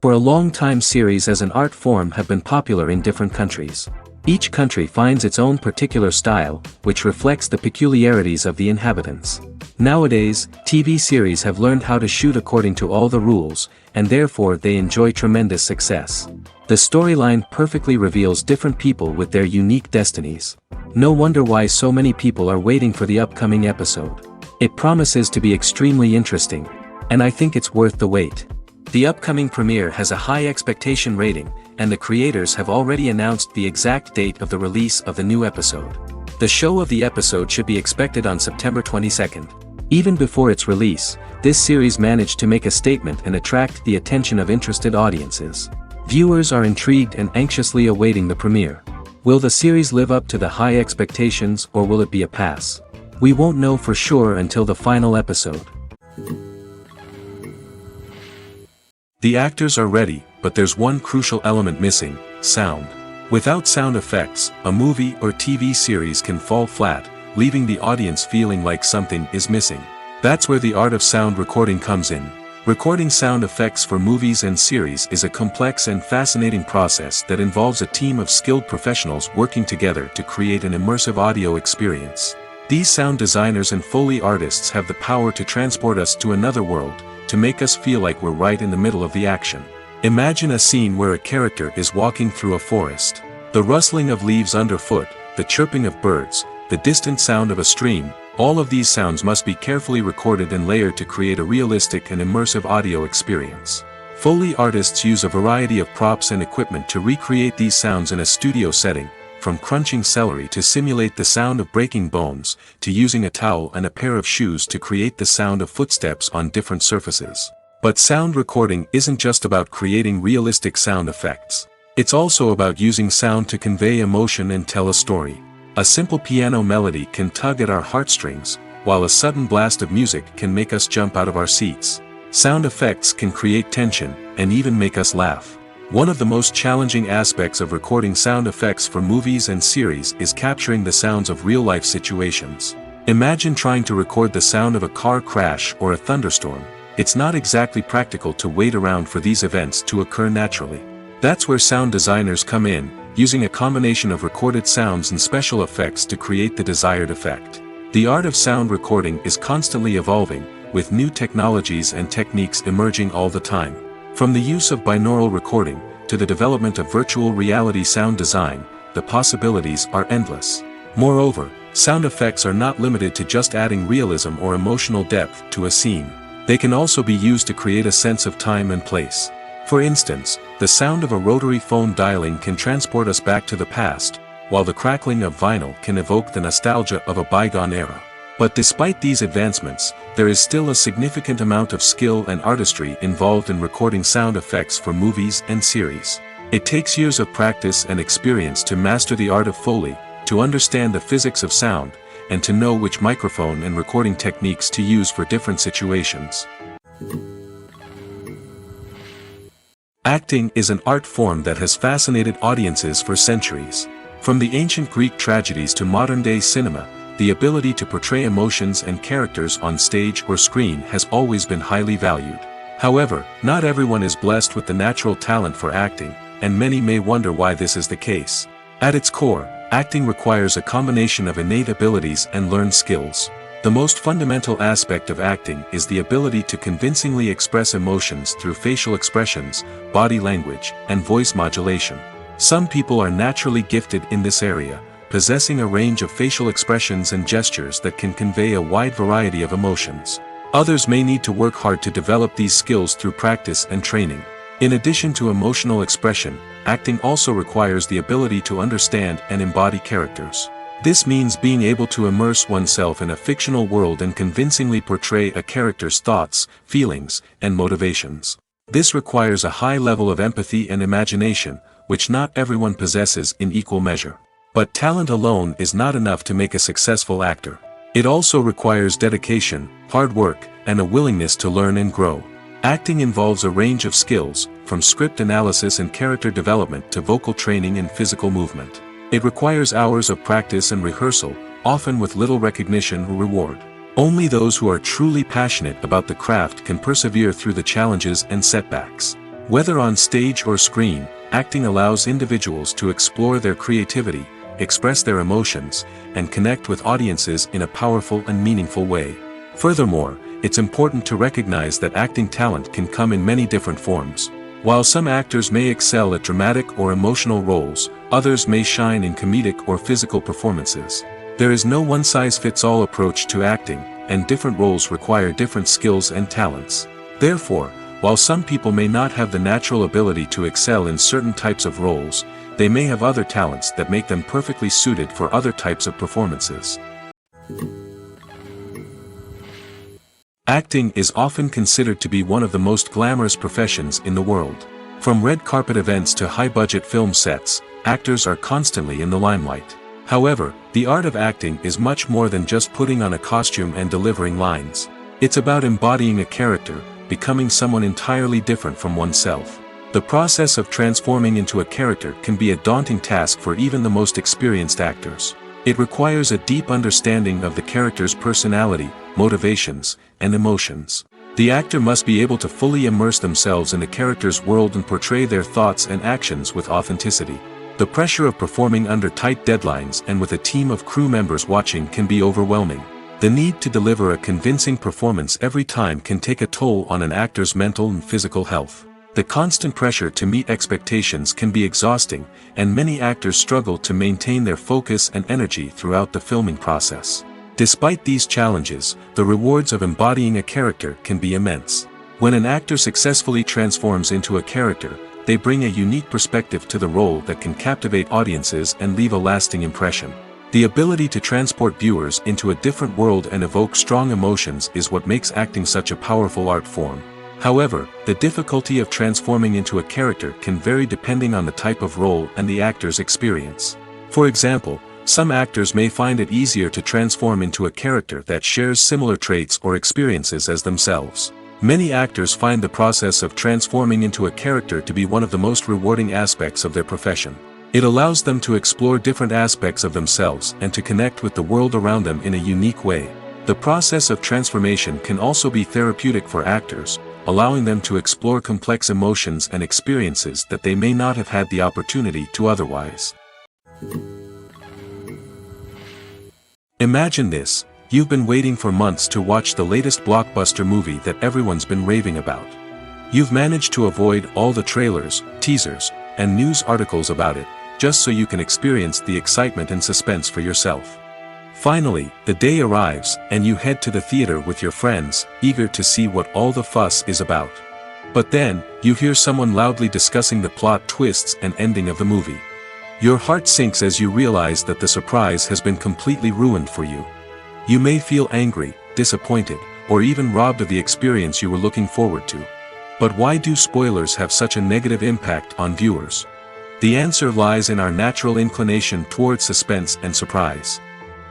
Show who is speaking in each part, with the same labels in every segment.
Speaker 1: For a long time series as an art form have been popular in different countries. Each country finds its own particular style, which reflects the peculiarities of the inhabitants. Nowadays, TV series have learned how to shoot according to all the rules, and therefore they enjoy tremendous success. The storyline perfectly reveals different people with their unique destinies. No wonder why so many people are waiting for the upcoming episode. It promises to be extremely interesting, and I think it's worth the wait. The upcoming premiere has a high expectation rating, and the creators have already announced the exact date of the release of the new episode. The show of the episode should be expected on September 22nd. Even before its release, this series managed to make a statement and attract the attention of interested audiences. Viewers are intrigued and anxiously awaiting the premiere. Will the series live up to the high expectations or will it be a pass? We won't know for sure until the final episode.
Speaker 2: The actors are ready, but there's one crucial element missing: sound. Without sound effects, a movie or TV series can fall flat, leaving the audience feeling like something is missing. That's where the art of sound recording comes in. Recording sound effects for movies and series is a complex and fascinating process that involves a team of skilled professionals working together to create an immersive audio experience. These sound designers and Foley artists have the power to transport us to another world, to make us feel like we're right in the middle of the action. Imagine a scene where a character is walking through a forest. The rustling of leaves underfoot, the chirping of birds, the distant sound of a stream, all of these sounds must be carefully recorded and layered to create a realistic and immersive audio experience. Foley artists use a variety of props and equipment to recreate these sounds in a studio setting, from crunching celery to simulate the sound of breaking bones, to using a towel and a pair of shoes to create the sound of footsteps on different surfaces. But sound recording isn't just about creating realistic sound effects. It's also about using sound to convey emotion and tell a story. A simple piano melody can tug at our heartstrings, while a sudden blast of music can make us jump out of our seats. Sound effects can create tension, and even make us laugh. One of the most challenging aspects of recording sound effects for movies and series is capturing the sounds of real-life situations. Imagine trying to record the sound of a car crash or a thunderstorm. It's not exactly practical to wait around for these events to occur naturally. That's where sound designers come in, using a combination of recorded sounds and special effects to create the desired effect. The art of sound recording is constantly evolving, with new technologies and techniques emerging all the time. From the use of binaural recording, to the development of virtual reality sound design, the possibilities are endless. Moreover, sound effects are not limited to just adding realism or emotional depth to a scene. They can also be used to create a sense of time and place. For instance, the sound of a rotary phone dialing can transport us back to the past, while the crackling of vinyl can evoke the nostalgia of a bygone era. But despite these advancements, there is still a significant amount of skill and artistry involved in recording sound effects for movies and series. It takes years of practice and experience to master the art of Foley, to understand the physics of sound, and to know which microphone and recording techniques to use for different situations. Acting is an art form that has fascinated audiences for centuries. From the ancient Greek tragedies to modern-day cinema, the ability to portray emotions and characters on stage or screen has always been highly valued. However, not everyone is blessed with the natural talent for acting, and many may wonder why this is the case. At its core, acting requires a combination of innate abilities and learned skills. The most fundamental aspect of acting is the ability to convincingly express emotions through facial expressions, body language, and voice modulation. Some people are naturally gifted in this area, possessing a range of facial expressions and gestures that can convey a wide variety of emotions. Others may need to work hard to develop these skills through practice and training. In addition to emotional expression, acting also requires the ability to understand and embody characters. This means being able to immerse oneself in a fictional world and convincingly portray a character's thoughts, feelings, and motivations. This requires a high level of empathy and imagination, which not everyone possesses in equal measure. But talent alone is not enough to make a successful actor. It also requires dedication, hard work, and a willingness to learn and grow. Acting involves a range of skills, from script analysis and character development to vocal training and physical movement. It requires hours of practice and rehearsal, often with little recognition or reward. Only those who are truly passionate about the craft can persevere through the challenges and setbacks. Whether on stage or screen, acting allows individuals to explore their creativity, express their emotions, and connect with audiences in a powerful and meaningful way. Furthermore, it's important to recognize that acting talent can come in many different forms. While some actors may excel at dramatic or emotional roles, others may shine in comedic or physical performances. There is no one-size-fits-all approach to acting, and different roles require different skills and talents. Therefore, while some people may not have the natural ability to excel in certain types of roles, they may have other talents that make them perfectly suited for other types of performances. Acting is often considered to be one of the most glamorous professions in the world. From red carpet events to high-budget film sets, actors are constantly in the limelight. However, the art of acting is much more than just putting on a costume and delivering lines. It's about embodying a character, becoming someone entirely different from oneself. The process of transforming into a character can be a daunting task for even the most experienced actors. It requires a deep understanding of the character's personality, motivations, and emotions. The actor must be able to fully immerse themselves in the character's world and portray their thoughts and actions with authenticity. The pressure of performing under tight deadlines and with a team of crew members watching can be overwhelming. The need to deliver a convincing performance every time can take a toll on an actor's mental and physical health. The constant pressure to meet expectations can be exhausting, and many actors struggle to maintain their focus and energy throughout the filming process. Despite these challenges, the rewards of embodying a character can be immense. When an actor successfully transforms into a character, they bring a unique perspective to the role that can captivate audiences and leave a lasting impression. The ability to transport viewers into a different world and evoke strong emotions is what makes acting such a powerful art form. However, the difficulty of transforming into a character can vary depending on the type of role and the actor's experience. For example, some actors may find it easier to transform into a character that shares similar traits or experiences as themselves. Many actors find the process of transforming into a character to be one of the most rewarding aspects of their profession. It allows them to explore different aspects of themselves and to connect with the world around them in a unique way. The process of transformation can also be therapeutic for actors, allowing them to explore complex emotions and experiences that they may not have had the opportunity to otherwise. Imagine this: you've been waiting for months to watch the latest blockbuster movie that everyone's been raving about. You've managed to avoid all the trailers, teasers, and news articles about it, just so you can experience the excitement and suspense for yourself. Finally, the day arrives, and you head to the theater with your friends, eager to see what all the fuss is about. But then, you hear someone loudly discussing the plot twists and ending of the movie. Your heart sinks as you realize that the surprise has been completely ruined for you. You may feel angry, disappointed, or even robbed of the experience you were looking forward to. But why do spoilers have such a negative impact on viewers? The answer lies in our natural inclination toward suspense and surprise.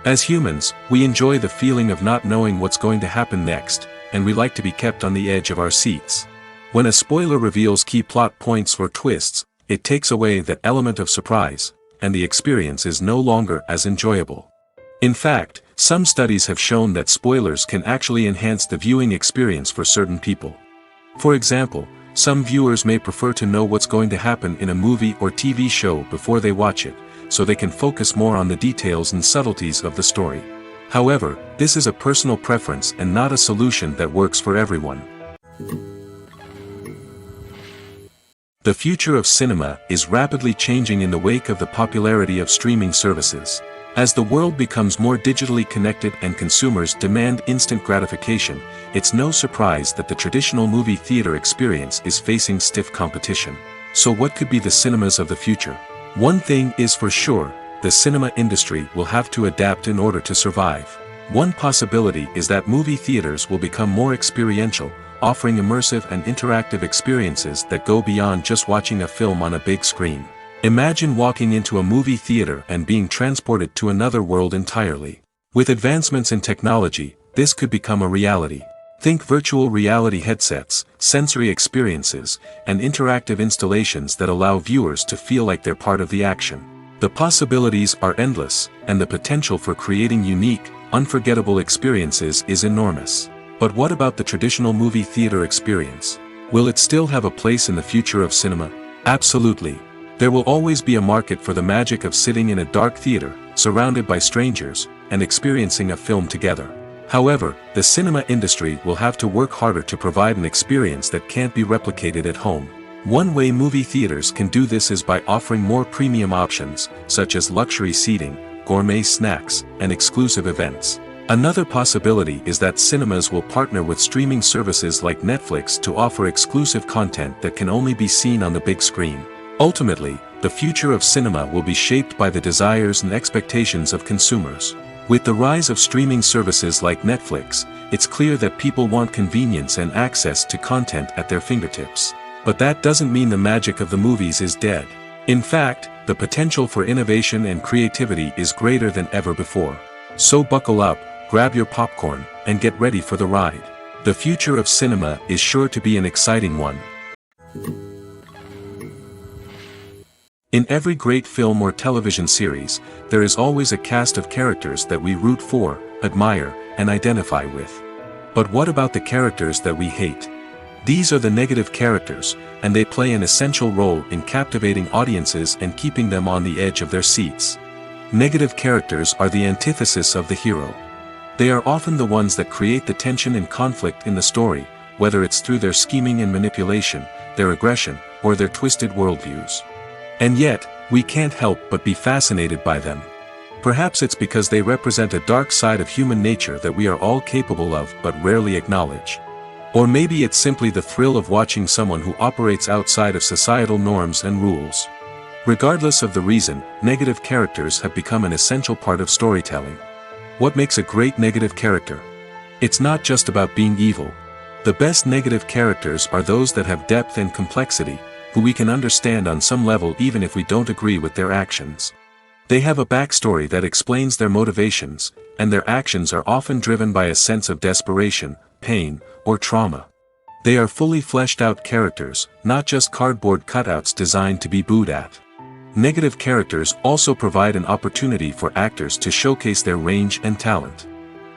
Speaker 2: As humans, we enjoy the feeling of not knowing what's going to happen next, and we like to be kept on the edge of our seats. When a spoiler reveals key plot points or twists, it takes away that element of surprise, and the experience is no longer as enjoyable. In fact, some studies have shown that spoilers can actually enhance the viewing experience for certain people. For example, some viewers may prefer to know what's going to happen in a movie or TV show before they watch it, so they can focus more on the details and subtleties of the story. However, this is a personal preference and not a solution that works for everyone. The future of cinema is rapidly changing in the wake of the popularity of streaming services. As the world becomes more digitally connected and consumers demand instant gratification, it's no surprise that the traditional movie theater experience is facing stiff competition. So what could be the cinemas of the future? One thing is for sure: the cinema industry will have to adapt in order to survive. One possibility is that movie theaters will become more experiential, offering immersive and interactive experiences that go beyond just watching a film on a big screen. Imagine walking into a movie theater and being transported to another world entirely. With advancements in technology, this could become a reality. Think virtual reality headsets, sensory experiences, and interactive installations that allow viewers to feel like they're part of the action. The possibilities are endless, and the potential for creating unique, unforgettable experiences is enormous. But what about the traditional movie theater experience? Will it still have a place in the future of cinema? Absolutely. There will always be a market for the magic of sitting in a dark theater, surrounded by strangers, and experiencing a film together. However, the cinema industry will have to work harder to provide an experience that can't be replicated at home. One way movie theaters can do this is by offering more premium options, such as luxury seating, gourmet snacks, and exclusive events. Another possibility is that cinemas will partner with streaming services like Netflix to offer exclusive content that can only be seen on the big screen. Ultimately, the future of cinema will be shaped by the desires and expectations of consumers. With the rise of streaming services like Netflix, it's clear that people want convenience and access to content at their fingertips. But that doesn't mean the magic of the movies is dead. In fact, the potential for innovation and creativity is greater than ever before. So buckle up, grab your popcorn, and get ready for the ride. The future of cinema is sure to be an exciting one. In every great film or television series, there is always a cast of characters that we root for, admire, and identify with. But what about the characters that we hate? These are the negative characters, and they play an essential role in captivating audiences and keeping them on the edge of their seats. Negative characters are the antithesis of the hero. They are often the ones that create the tension and conflict in the story, whether it's through their scheming and manipulation, their aggression, or their twisted worldviews. And yet, we can't help but be fascinated by them. Perhaps it's because they represent a dark side of human nature that we are all capable of but rarely acknowledge. Or maybe it's simply the thrill of watching someone who operates outside of societal norms and rules. Regardless of the reason, negative characters have become an essential part of storytelling. What makes a great negative character? It's not just about being evil. The best negative characters are those that have depth and complexity, who we can understand on some level even if we don't agree with their actions. They have a backstory that explains their motivations, and their actions are often driven by a sense of desperation, pain, or trauma. They are fully fleshed out characters, not just cardboard cutouts designed to be booed at. Negative characters also provide an opportunity for actors to showcase their range and talent.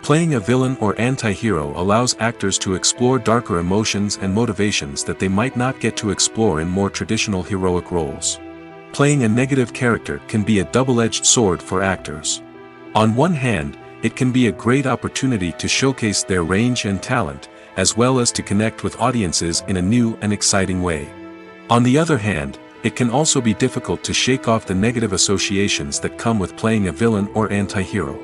Speaker 2: Playing a villain or anti-hero allows actors to explore darker emotions and motivations that they might not get to explore in more traditional heroic roles. Playing a negative character can be a double-edged sword for actors. On one hand, it can be a great opportunity to showcase their range and talent, as well as to connect with audiences in a new and exciting way. On the other hand, it can also be difficult to shake off the negative associations that come with playing a villain or anti-hero.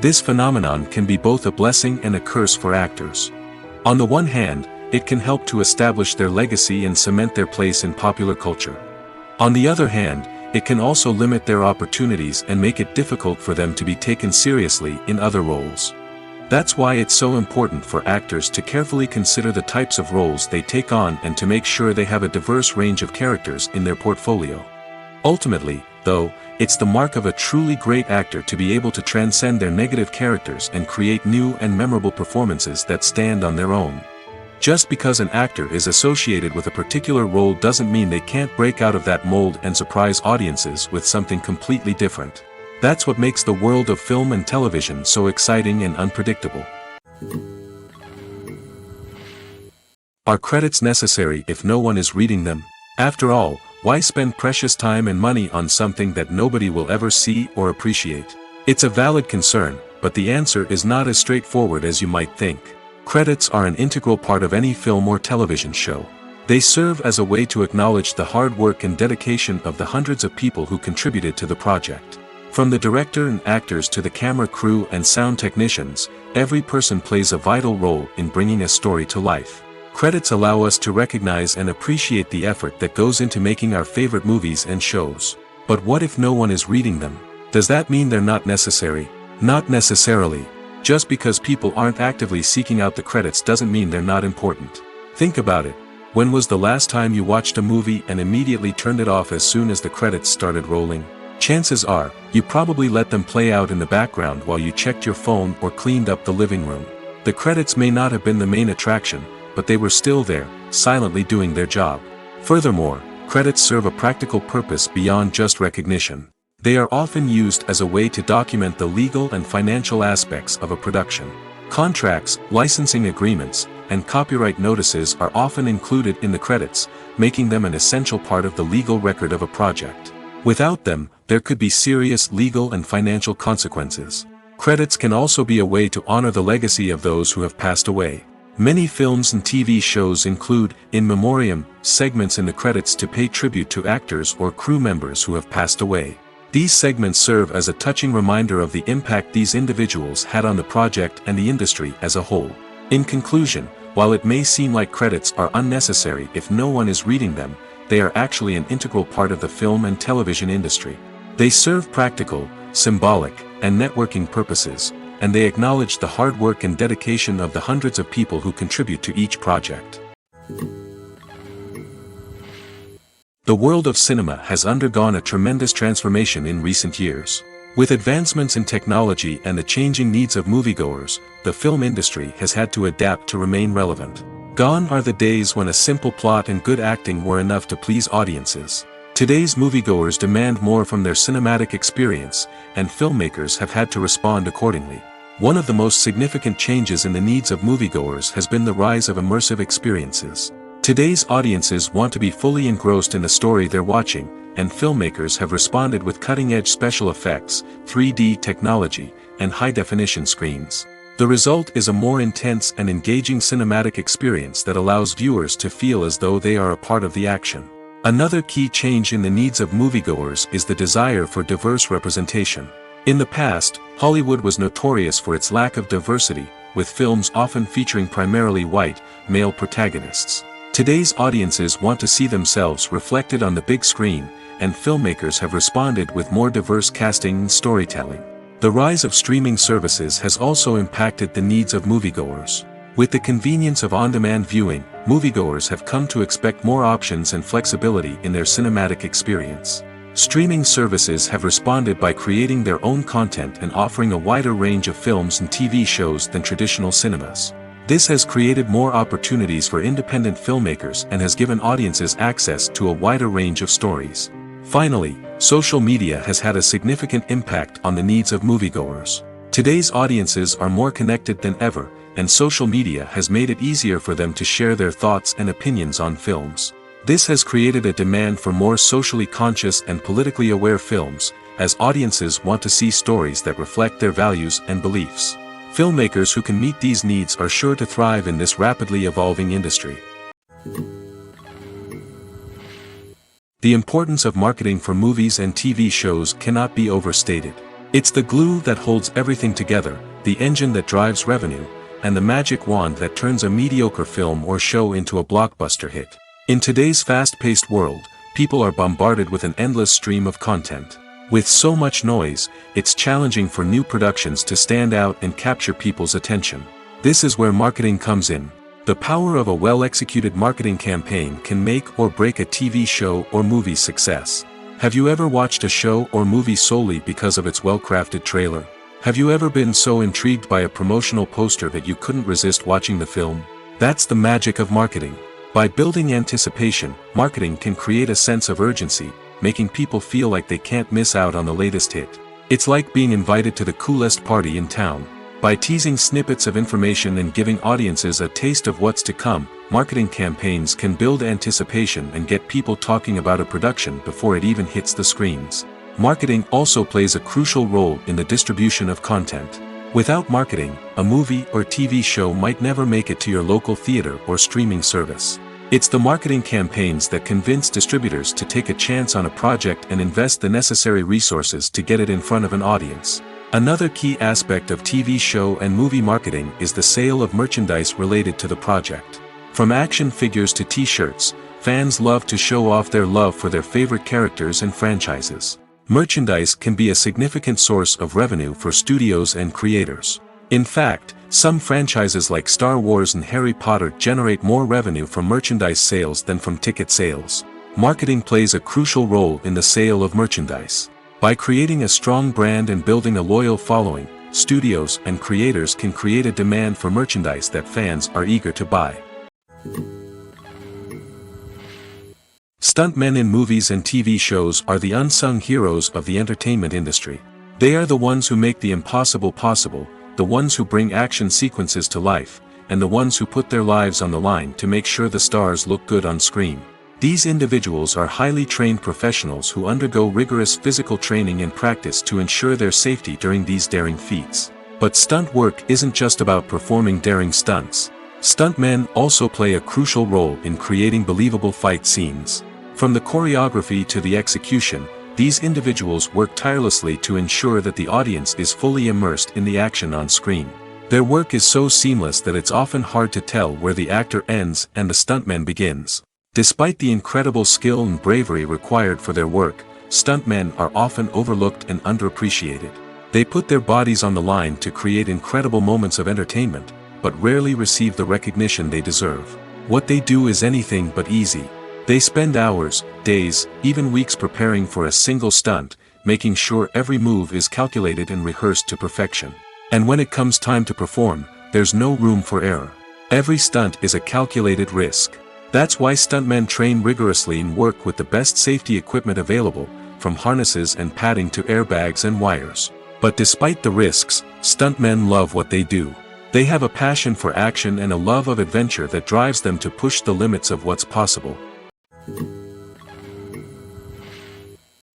Speaker 2: This phenomenon can be both a blessing and a curse for actors. On the one hand, it can help to establish their legacy and cement their place in popular culture. On the other hand, it can also limit their opportunities and make it difficult for them to be taken seriously in other roles. That's why it's so important for actors to carefully consider the types of roles they take on and to make sure they have a diverse range of characters in their portfolio. Ultimately, though, it's the mark of a truly great actor to be able to transcend their negative characters and create new and memorable performances that stand on their own. Just because an actor is associated with a particular role doesn't mean they can't break out of that mold and surprise audiences with something completely different. That's what makes the world of film and television so exciting and unpredictable. Are credits necessary if no one is reading them? After all, why spend precious time and money on something that nobody will ever see or appreciate? It's a valid concern, but the answer is not as straightforward as you might think. Credits are an integral part of any film or television show. They serve as a way to acknowledge the hard work and dedication of the hundreds of people who contributed to the project. From the director and actors to the camera crew and sound technicians, every person plays a vital role in bringing a story to life. Credits allow us to recognize and appreciate the effort that goes into making our favorite movies and shows. But what if no one is reading them? Does that mean they're not necessary? Not necessarily. Just because people aren't actively seeking out the credits doesn't mean they're not important. Think about it. When was the last time you watched a movie and immediately turned it off as soon as the credits started rolling? Chances are, you probably let them play out in the background while you checked your phone or cleaned up the living room. The credits may not have been the main attraction, but they were still there, silently doing their job. Furthermore, credits serve a practical purpose beyond just recognition. They are often used as a way to document the legal and financial aspects of a production. Contracts, licensing agreements, and copyright notices are often included in the credits, making them an essential part of the legal record of a project. Without them, there could be serious legal and financial consequences. Credits can also be a way to honor the legacy of those who have passed away. Many films and TV shows include, in memoriam, segments in the credits to pay tribute to actors or crew members who have passed away. These segments serve as a touching reminder of the impact these individuals had on the project and the industry as a whole. In conclusion, while it may seem like credits are unnecessary if no one is reading them, they are actually an integral part of the film and television industry. They serve practical, symbolic, and networking purposes, and they acknowledge the hard work and dedication of the hundreds of people who contribute to each project. The world of cinema has undergone a tremendous transformation in recent years. With advancements in technology and the changing needs of moviegoers, the film industry has had to adapt to remain relevant. Gone are the days when a simple plot and good acting were enough to please audiences. Today's moviegoers demand more from their cinematic experience, and filmmakers have had to respond accordingly. One of the most significant changes in the needs of moviegoers has been the rise of immersive experiences. Today's audiences want to be fully engrossed in the story they're watching, and filmmakers have responded with cutting-edge special effects, 3D technology, and high-definition screens. The result is a more intense and engaging cinematic experience that allows viewers to feel as though they are a part of the action. Another key change in the needs of moviegoers is the desire for diverse representation. In the past, Hollywood was notorious for its lack of diversity, with films often featuring primarily white, male protagonists. Today's audiences want to see themselves reflected on the big screen, and filmmakers have responded with more diverse casting and storytelling. The rise of streaming services has also impacted the needs of moviegoers. With the convenience of on-demand viewing, moviegoers have come to expect more options and flexibility in their cinematic experience. Streaming services have responded by creating their own content and offering a wider range of films and TV shows than traditional cinemas. This has created more opportunities for independent filmmakers and has given audiences access to a wider range of stories. Finally, social media has had a significant impact on the needs of moviegoers. Today's audiences are more connected than ever, and social media has made it easier for them to share their thoughts and opinions on films. This has created a demand for more socially conscious and politically aware films, as audiences want to see stories that reflect their values and beliefs. Filmmakers who can meet these needs are sure to thrive in this rapidly evolving industry. The importance of marketing for movies and TV shows cannot be overstated. It's the glue that holds everything together, the engine that drives revenue, and the magic wand that turns a mediocre film or show into a blockbuster hit. In today's fast-paced world, people are bombarded with an endless stream of content. With so much noise, it's challenging for new productions to stand out and capture people's attention. This is where marketing comes in. The power of a well-executed marketing campaign can make or break a TV show or movie's success. Have you ever watched a show or movie solely because of its well-crafted trailer? Have you ever been so intrigued by a promotional poster that you couldn't resist watching the film? That's the magic of marketing. By building anticipation, marketing can create a sense of urgency, making people feel like they can't miss out on the latest hit. It's like being invited to the coolest party in town. By teasing snippets of information and giving audiences a taste of what's to come, marketing campaigns can build anticipation and get people talking about a production before it even hits the screens. Marketing also plays a crucial role in the distribution of content. Without marketing, a movie or TV show might never make it to your local theater or streaming service. It's the marketing campaigns that convince distributors to take a chance on a project and invest the necessary resources to get it in front of an audience. Another key aspect of TV show and movie marketing is the sale of merchandise related to the project. From action figures to t-shirts, fans love to show off their love for their favorite characters and franchises. Merchandise can be a significant source of revenue for studios and creators. In fact, some franchises like Star Wars and Harry Potter generate more revenue from merchandise sales than from ticket sales. Marketing plays a crucial role in the sale of merchandise. By creating a strong brand and building a loyal following, studios and creators can create a demand for merchandise that fans are eager to buy. Stuntmen in movies and TV shows are the unsung heroes of the entertainment industry. They are the ones who make the impossible possible, the ones who bring action sequences to life, and the ones who put their lives on the line to make sure the stars look good on screen. These individuals are highly trained professionals who undergo rigorous physical training and practice to ensure their safety during these daring feats. But stunt work isn't just about performing daring stunts. Stuntmen also play a crucial role in creating believable fight scenes. From the choreography to the execution, these individuals work tirelessly to ensure that the audience is fully immersed in the action on screen. Their work is so seamless that it's often hard to tell where the actor ends and the stuntman begins. Despite the incredible skill and bravery required for their work, stuntmen are often overlooked and underappreciated. They put their bodies on the line to create incredible moments of entertainment, but rarely receive the recognition they deserve. What they do is anything but easy. They spend hours, days, even weeks preparing for a single stunt, making sure every move is calculated and rehearsed to perfection. And when it comes time to perform, there's no room for error. Every stunt is a calculated risk. That's why stuntmen train rigorously and work with the best safety equipment available, from harnesses and padding to airbags and wires. But despite the risks, stuntmen love what they do. They have a passion for action and a love of adventure that drives them to push the limits of what's possible.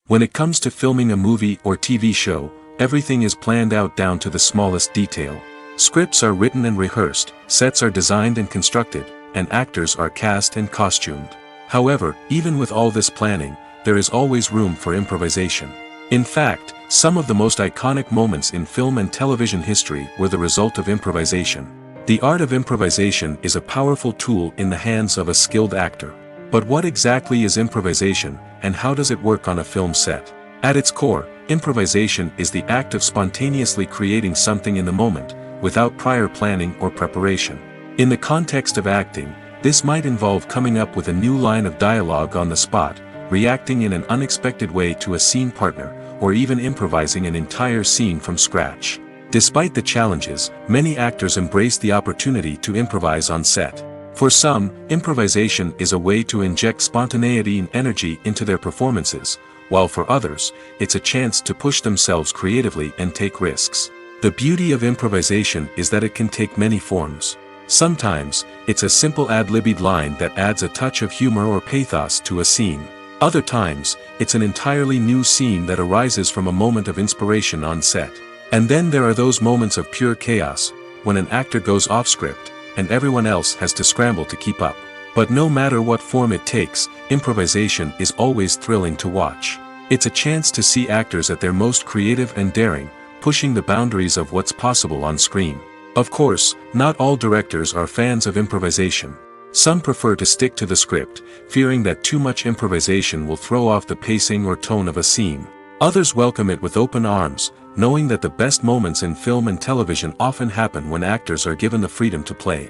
Speaker 2: When it comes to filming a movie or TV show, everything is planned out down to the smallest detail. Scripts are written and rehearsed, sets are designed and constructed, and actors are cast and costumed. However, even with all this planning, there is always room for improvisation. In fact, some of the most iconic moments in film and television history were the result of improvisation. The art of improvisation is a powerful tool in the hands of a skilled actor. But what exactly is improvisation, and how does it work on a film set? At its core, improvisation is the act of spontaneously creating something in the moment, without prior planning or preparation. In the context of acting, this might involve coming up with a new line of dialogue on the spot, reacting in an unexpected way to a scene partner, or even improvising an entire scene from scratch. Despite the challenges, many actors embrace the opportunity to improvise on set. For some, improvisation is a way to inject spontaneity and energy into their performances, while for others, it's a chance to push themselves creatively and take risks. The beauty of improvisation is that it can take many forms. Sometimes, it's a simple ad-libbed line that adds a touch of humor or pathos to a scene. Other times, it's an entirely new scene that arises from a moment of inspiration on set. And then there are those moments of pure chaos, when an actor goes off script, and everyone else has to scramble to keep up. But no matter what form it takes, improvisation is always thrilling to watch. It's a chance to see actors at their most creative and daring, pushing the boundaries of what's possible on screen. Of course, not all directors are fans of improvisation. Some prefer to stick to the script, fearing that too much improvisation will throw off the pacing or tone of a scene. Others welcome it with open arms, knowing that the best moments in film and television often happen when actors are given the freedom to play.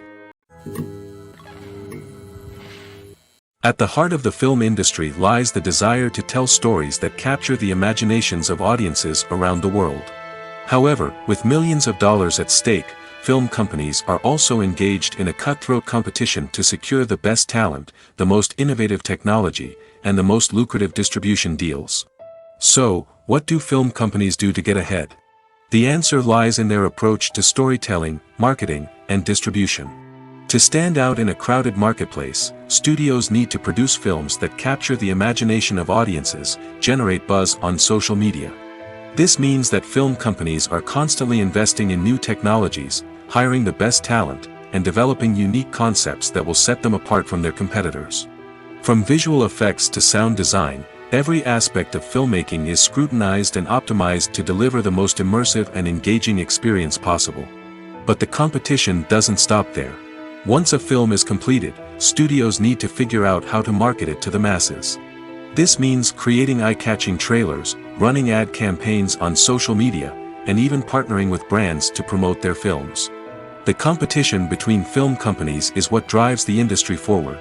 Speaker 2: At the heart of the film industry lies the desire to tell stories that capture the imaginations of audiences around the world. However, with millions of dollars at stake, film companies are also engaged in a cutthroat competition to secure the best talent, the most innovative technology, and the most lucrative distribution deals. So, what do film companies do to get ahead? The answer lies in their approach to storytelling, marketing, and distribution. To stand out in a crowded marketplace, studios need to produce films that capture the imagination of audiences, generate buzz on social media. This means that film companies are constantly investing in new technologies, hiring the best talent, and developing unique concepts that will set them apart from their competitors. From visual effects to sound design, every aspect of filmmaking is scrutinized and optimized to deliver the most immersive and engaging experience possible. But the competition doesn't stop there. Once a film is completed, studios need to figure out how to market it to the masses. This means creating eye-catching trailers, running ad campaigns on social media, and even partnering with brands to promote their films. The competition between film companies is what drives the industry forward.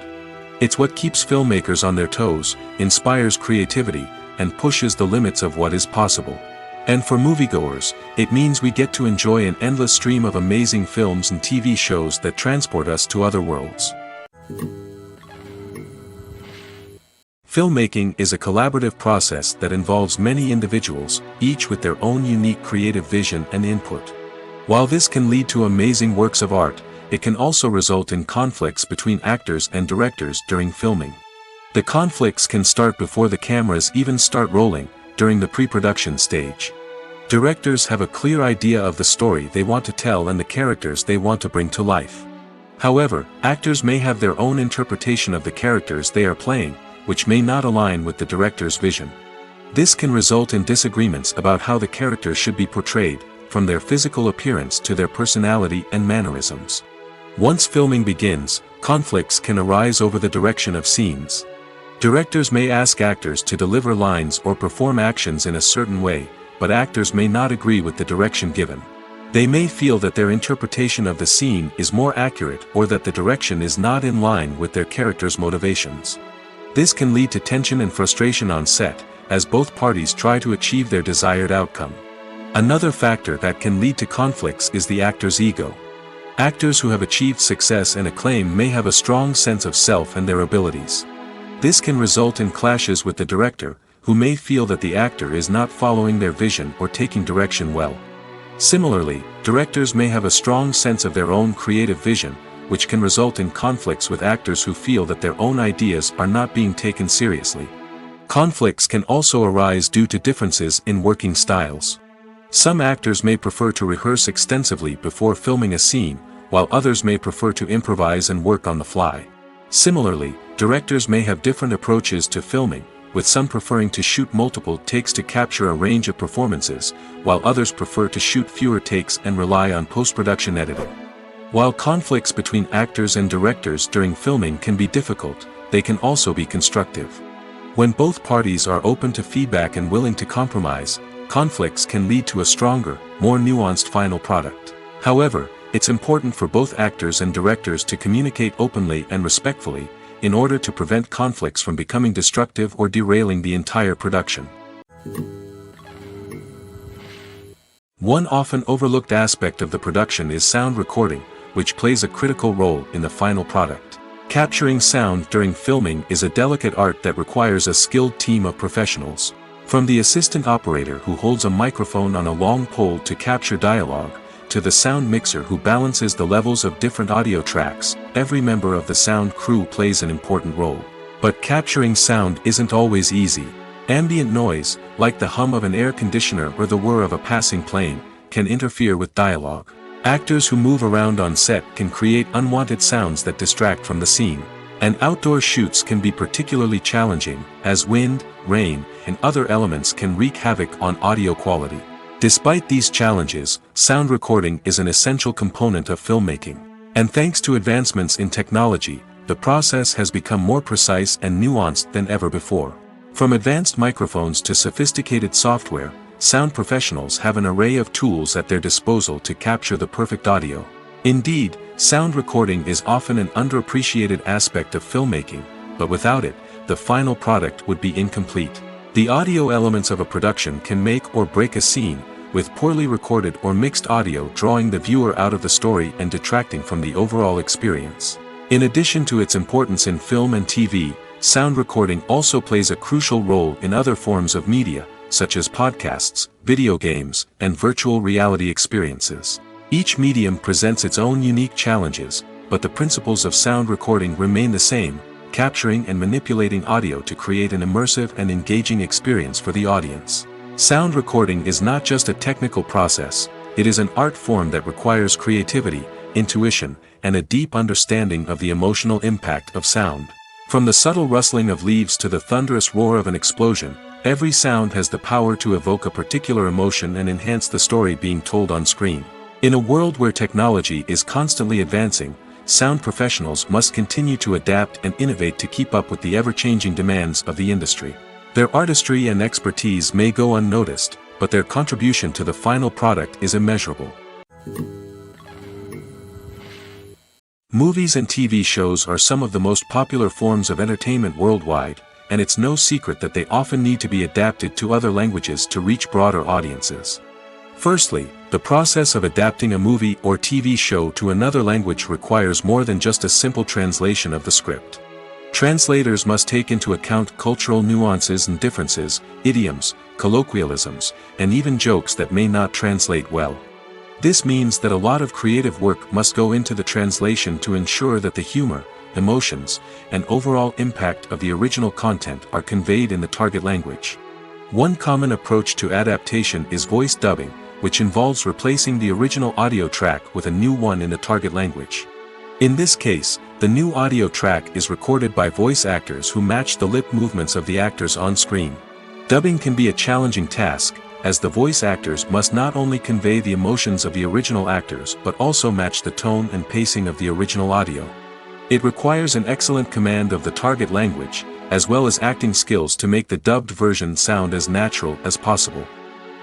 Speaker 2: It's what keeps filmmakers on their toes, inspires creativity, and pushes the limits of what is possible. And for moviegoers, it means we get to enjoy an endless stream of amazing films and TV shows that transport us to other worlds. Filmmaking is a collaborative process that involves many individuals, each with their own unique creative vision and input. While this can lead to amazing works of art, it can also result in conflicts between actors and directors during filming. The conflicts can start before the cameras even start rolling, during the pre-production stage. Directors have a clear idea of the story they want to tell and the characters they want to bring to life. However, actors may have their own interpretation of the characters they are playing, which may not align with the director's vision. This can result in disagreements about how the characters should be portrayed, from their physical appearance to their personality and mannerisms. Once filming begins, conflicts can arise over the direction of scenes. Directors may ask actors to deliver lines or perform actions in a certain way, but actors may not agree with the direction given. They may feel that their interpretation of the scene is more accurate or that the direction is not in line with their character's motivations. This can lead to tension and frustration on set, as both parties try to achieve their desired outcome. Another factor that can lead to conflicts is the actor's ego. Actors who have achieved success and acclaim may have a strong sense of self and their abilities. This can result in clashes with the director, who may feel that the actor is not following their vision or taking direction well. Similarly, directors may have a strong sense of their own creative vision, which can result in conflicts with actors who feel that their own ideas are not being taken seriously. Conflicts can also arise due to differences in working styles. Some actors may prefer to rehearse extensively before filming a scene, while others may prefer to improvise and work on the fly. Similarly, directors may have different approaches to filming, with some preferring to shoot multiple takes to capture a range of performances, while others prefer to shoot fewer takes and rely on post-production editing. While conflicts between actors and directors during filming can be difficult, they can also be constructive. When both parties are open to feedback and willing to compromise, conflicts can lead to a stronger, more nuanced final product. However, it's important for both actors and directors to communicate openly and respectfully, in order to prevent conflicts from becoming destructive or derailing the entire production. One often overlooked aspect of the production is sound recording, which plays a critical role in the final product. Capturing sound during filming is a delicate art that requires a skilled team of professionals. From the assistant operator who holds a microphone on a long pole to capture dialogue, to the sound mixer who balances the levels of different audio tracks, every member of the sound crew plays an important role. But capturing sound isn't always easy. Ambient noise, like the hum of an air conditioner or the whir of a passing plane, can interfere with dialogue. Actors who move around on set can create unwanted sounds that distract from the scene. And outdoor shoots can be particularly challenging, as wind, rain, and other elements can wreak havoc on audio quality. Despite these challenges, sound recording is an essential component of filmmaking. And thanks to advancements in technology, the process has become more precise and nuanced than ever before. From advanced microphones to sophisticated software, sound professionals have an array of tools at their disposal to capture the perfect audio. Indeed, sound recording is often an underappreciated aspect of filmmaking, but without it, the final product would be incomplete. The audio elements of a production can make or break a scene, with poorly recorded or mixed audio drawing the viewer out of the story and detracting from the overall experience. In addition to its importance in film and TV, sound recording also plays a crucial role in other forms of media, such as podcasts, video games, and virtual reality experiences. Each medium presents its own unique challenges, but the principles of sound recording remain the same: capturing and manipulating audio to create an immersive and engaging experience for the audience. Sound recording is not just a technical process, it is an art form that requires creativity, intuition, and a deep understanding of the emotional impact of sound. From the subtle rustling of leaves to the thunderous roar of an explosion, every sound has the power to evoke a particular emotion and enhance the story being told on screen. In a world where technology is constantly advancing, sound professionals must continue to adapt and innovate to keep up with the ever-changing demands of the industry. Their artistry and expertise may go unnoticed, but their contribution to the final product is immeasurable. Movies and TV shows are some of the most popular forms of entertainment worldwide, and it's no secret that they often need to be adapted to other languages to reach broader audiences. Firstly, the process of adapting a movie or TV show to another language requires more than just a simple translation of the script. Translators must take into account cultural nuances and differences, idioms, colloquialisms, and even jokes that may not translate well. This means that a lot of creative work must go into the translation to ensure that the humor, emotions, and overall impact of the original content are conveyed in the target language. One common approach to adaptation is voice dubbing, which involves replacing the original audio track with a new one in the target language. In this case, the new audio track is recorded by voice actors who match the lip movements of the actors on screen. Dubbing can be a challenging task, as the voice actors must not only convey the emotions of the original actors but also match the tone and pacing of the original audio. It requires an excellent command of the target language, as well as acting skills to make the dubbed version sound as natural as possible.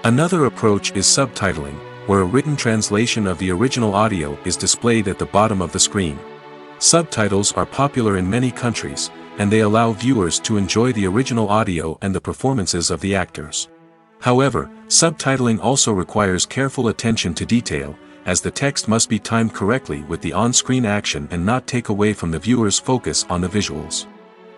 Speaker 2: Another approach is subtitling, where a written translation of the original audio is displayed at the bottom of the screen. Subtitles are popular in many countries, and they allow viewers to enjoy the original audio and the performances of the actors. However, subtitling also requires careful attention to detail, as the text must be timed correctly with the on-screen action and not take away from the viewer's focus on the visuals.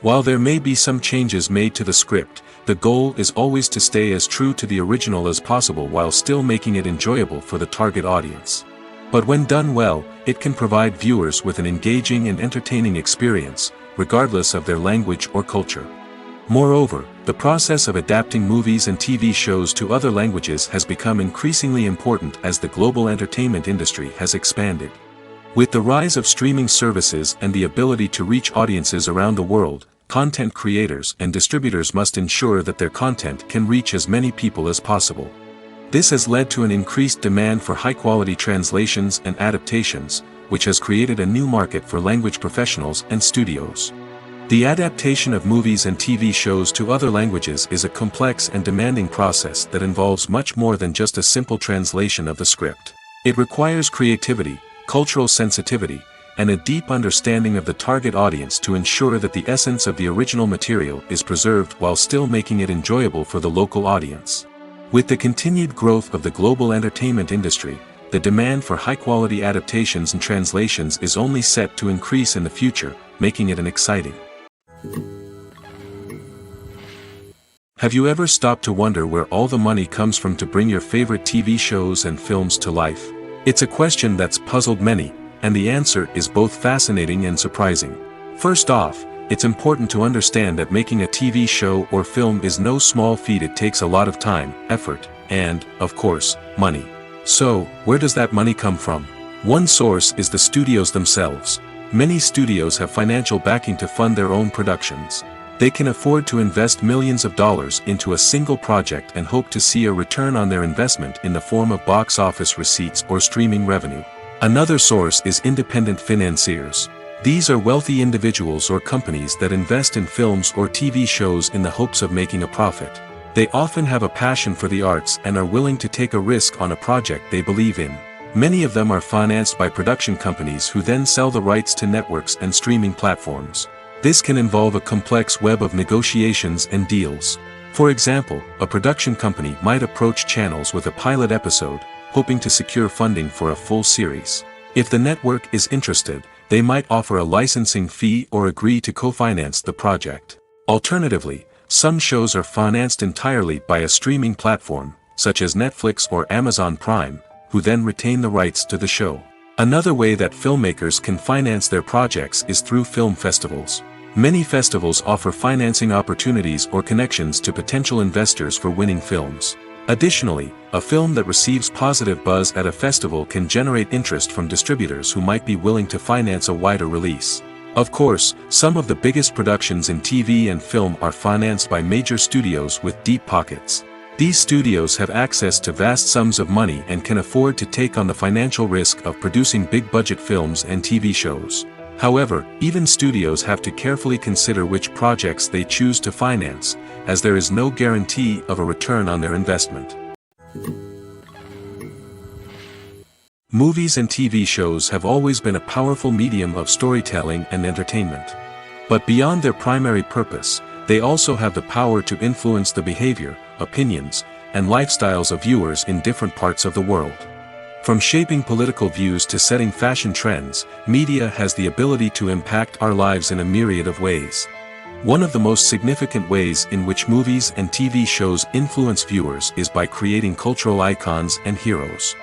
Speaker 2: While there may be some changes made to the script, the goal is always to stay as true to the original as possible while still making it enjoyable for the target audience. But when done well, it can provide viewers with an engaging and entertaining experience, regardless of their language or culture. Moreover, the process of adapting movies and TV shows to other languages has become increasingly important as the global entertainment industry has expanded. With the rise of streaming services and the ability to reach audiences around the world, content creators and distributors must ensure that their content can reach as many people as possible. This has led to an increased demand for high-quality translations and adaptations, which has created a new market for language professionals and studios. The adaptation of movies and TV shows to other languages is a complex and demanding process that involves much more than just a simple translation of the script. It requires creativity, cultural sensitivity, and a deep understanding of the target audience to ensure that the essence of the original material is preserved while still making it enjoyable for the local audience. With the continued growth of the global entertainment industry, the demand for high-quality adaptations and translations is only set to increase in the future, making it an exciting. Have you ever stopped to wonder where all the money comes from to bring your favorite TV shows and films to life? It's a question that's puzzled many, and the answer is both fascinating and surprising. First off, it's important to understand that making a TV show or film is no small feat. It takes a lot of time, effort, and, of course, money. So, where does that money come from? One source is the studios themselves. Many studios have financial backing to fund their own productions. They can afford to invest millions of dollars into a single project and hope to see a return on their investment in the form of box office receipts or streaming revenue. Another source is independent financiers. These are wealthy individuals or companies that invest in films or TV shows in the hopes of making a profit. They often have a passion for the arts and are willing to take a risk on a project they believe in. Many of them are financed by production companies who then sell the rights to networks and streaming platforms. This can involve a complex web of negotiations and deals. For example, a production company might approach channels with a pilot episode, hoping to secure funding for a full series. If the network is interested, they might offer a licensing fee or agree to co-finance the project. Alternatively, some shows are financed entirely by a streaming platform, such as Netflix or Amazon Prime, who then retain the rights to the show. Another way that filmmakers can finance their projects is through film festivals. Many festivals offer financing opportunities or connections to potential investors for winning films. Additionally, a film that receives positive buzz at a festival can generate interest from distributors who might be willing to finance a wider release. Of course, some of the biggest productions in TV and film are financed by major studios with deep pockets. These studios have access to vast sums of money and can afford to take on the financial risk of producing big-budget films and TV shows. However, even studios have to carefully consider which projects they choose to finance, as there is no guarantee of a return on their investment. Movies and TV shows have always been a powerful medium of storytelling and entertainment. But beyond their primary purpose, they also have the power to influence the behavior, opinions, and lifestyles of viewers in different parts of the world. From shaping political views to setting fashion trends, media has the ability to impact our lives in a myriad of ways. One of the most significant ways in which movies and TV shows influence viewers is by creating cultural icons and heroes.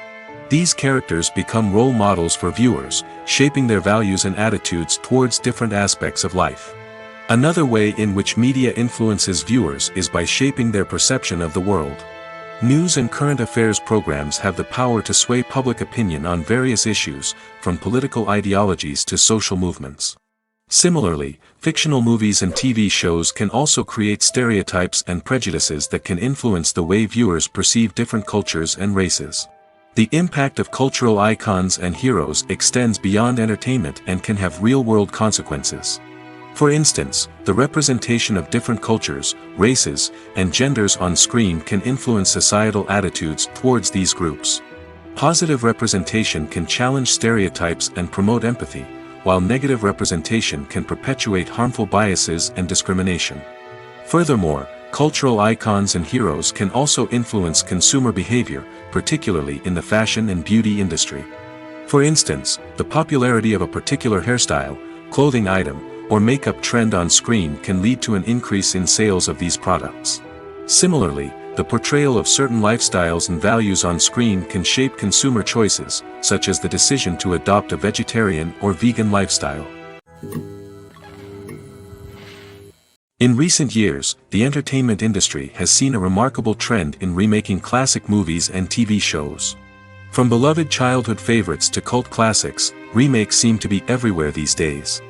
Speaker 2: These characters become role models for viewers, shaping their values and attitudes towards different aspects of life. Another way in which media influences viewers is by shaping their perception of the world. News and current affairs programs have the power to sway public opinion on various issues, from political ideologies to social movements. Similarly, fictional movies and TV shows can also create stereotypes and prejudices that can influence the way viewers perceive different cultures and races. The impact of cultural icons and heroes extends beyond entertainment and can have real-world consequences. For instance, the representation of different cultures, races, and genders on screen can influence societal attitudes towards these groups. Positive representation can challenge stereotypes and promote empathy, while negative representation can perpetuate harmful biases and discrimination. Furthermore, cultural icons and heroes can also influence consumer behavior, particularly in the fashion and beauty industry. For instance, the popularity of a particular hairstyle, clothing item, or makeup trend on screen can lead to an increase in sales of these products. Similarly, the portrayal of certain lifestyles and values on screen can shape consumer choices, such as the decision to adopt a vegetarian or vegan lifestyle. In recent years, the entertainment industry has seen a remarkable trend in remaking classic movies and TV shows. From beloved childhood favorites to cult classics, remakes seem to be everywhere these days.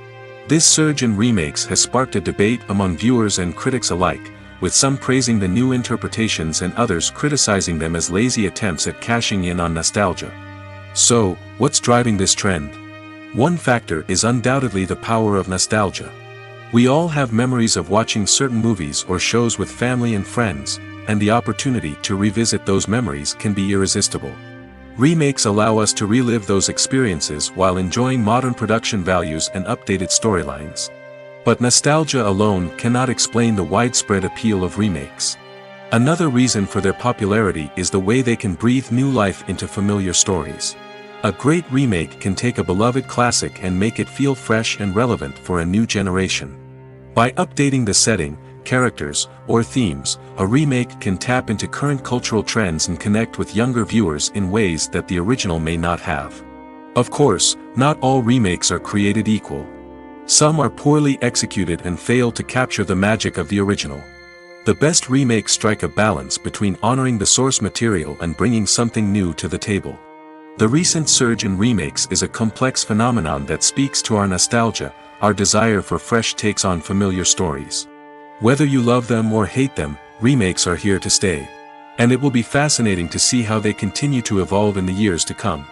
Speaker 2: This surge in remakes has sparked a debate among viewers and critics alike, with some praising the new interpretations and others criticizing them as lazy attempts at cashing in on nostalgia. So, what's driving this trend? One factor is undoubtedly the power of nostalgia. We all have memories of watching certain movies or shows with family and friends, and the opportunity to revisit those memories can be irresistible. Remakes allow us to relive those experiences while enjoying modern production values and updated storylines. But nostalgia alone cannot explain the widespread appeal of remakes. Another reason for their popularity is the way they can breathe new life into familiar stories. A great remake can take a beloved classic and make it feel fresh and relevant for a new generation. By updating the setting, characters, or themes, a remake can tap into current cultural trends and connect with younger viewers in ways that the original may not have. Of course, not all remakes are created equal. Some are poorly executed and fail to capture the magic of the original. The best remakes strike a balance between honoring the source material and bringing something new to the table. The recent surge in remakes is a complex phenomenon that speaks to our nostalgia, our desire for fresh takes on familiar stories. Whether you love them or hate them, remakes are here to stay. And it will be fascinating to see how they continue to evolve in the years to come.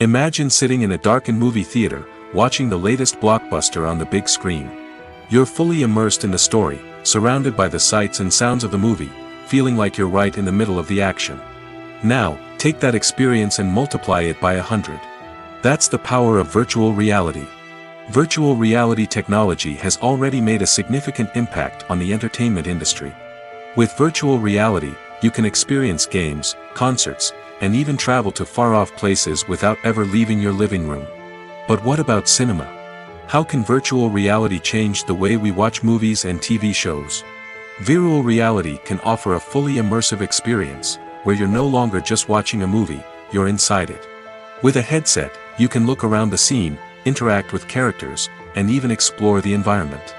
Speaker 2: Imagine sitting in a darkened movie theater, watching the latest blockbuster on the big screen. You're fully immersed in the story, surrounded by the sights and sounds of the movie, feeling like you're right in the middle of the action. Now, take that experience and multiply it by 100. That's the power of virtual reality. Virtual reality technology has already made a significant impact on the entertainment industry. With virtual reality, you can experience games, concerts, and even travel to far-off places without ever leaving your living room. But what about cinema? How can virtual reality change the way we watch movies and TV shows? Virtual reality can offer a fully immersive experience, where you're no longer just watching a movie, you're inside it. With a headset, you can look around the scene, interact with characters, and even explore the environment.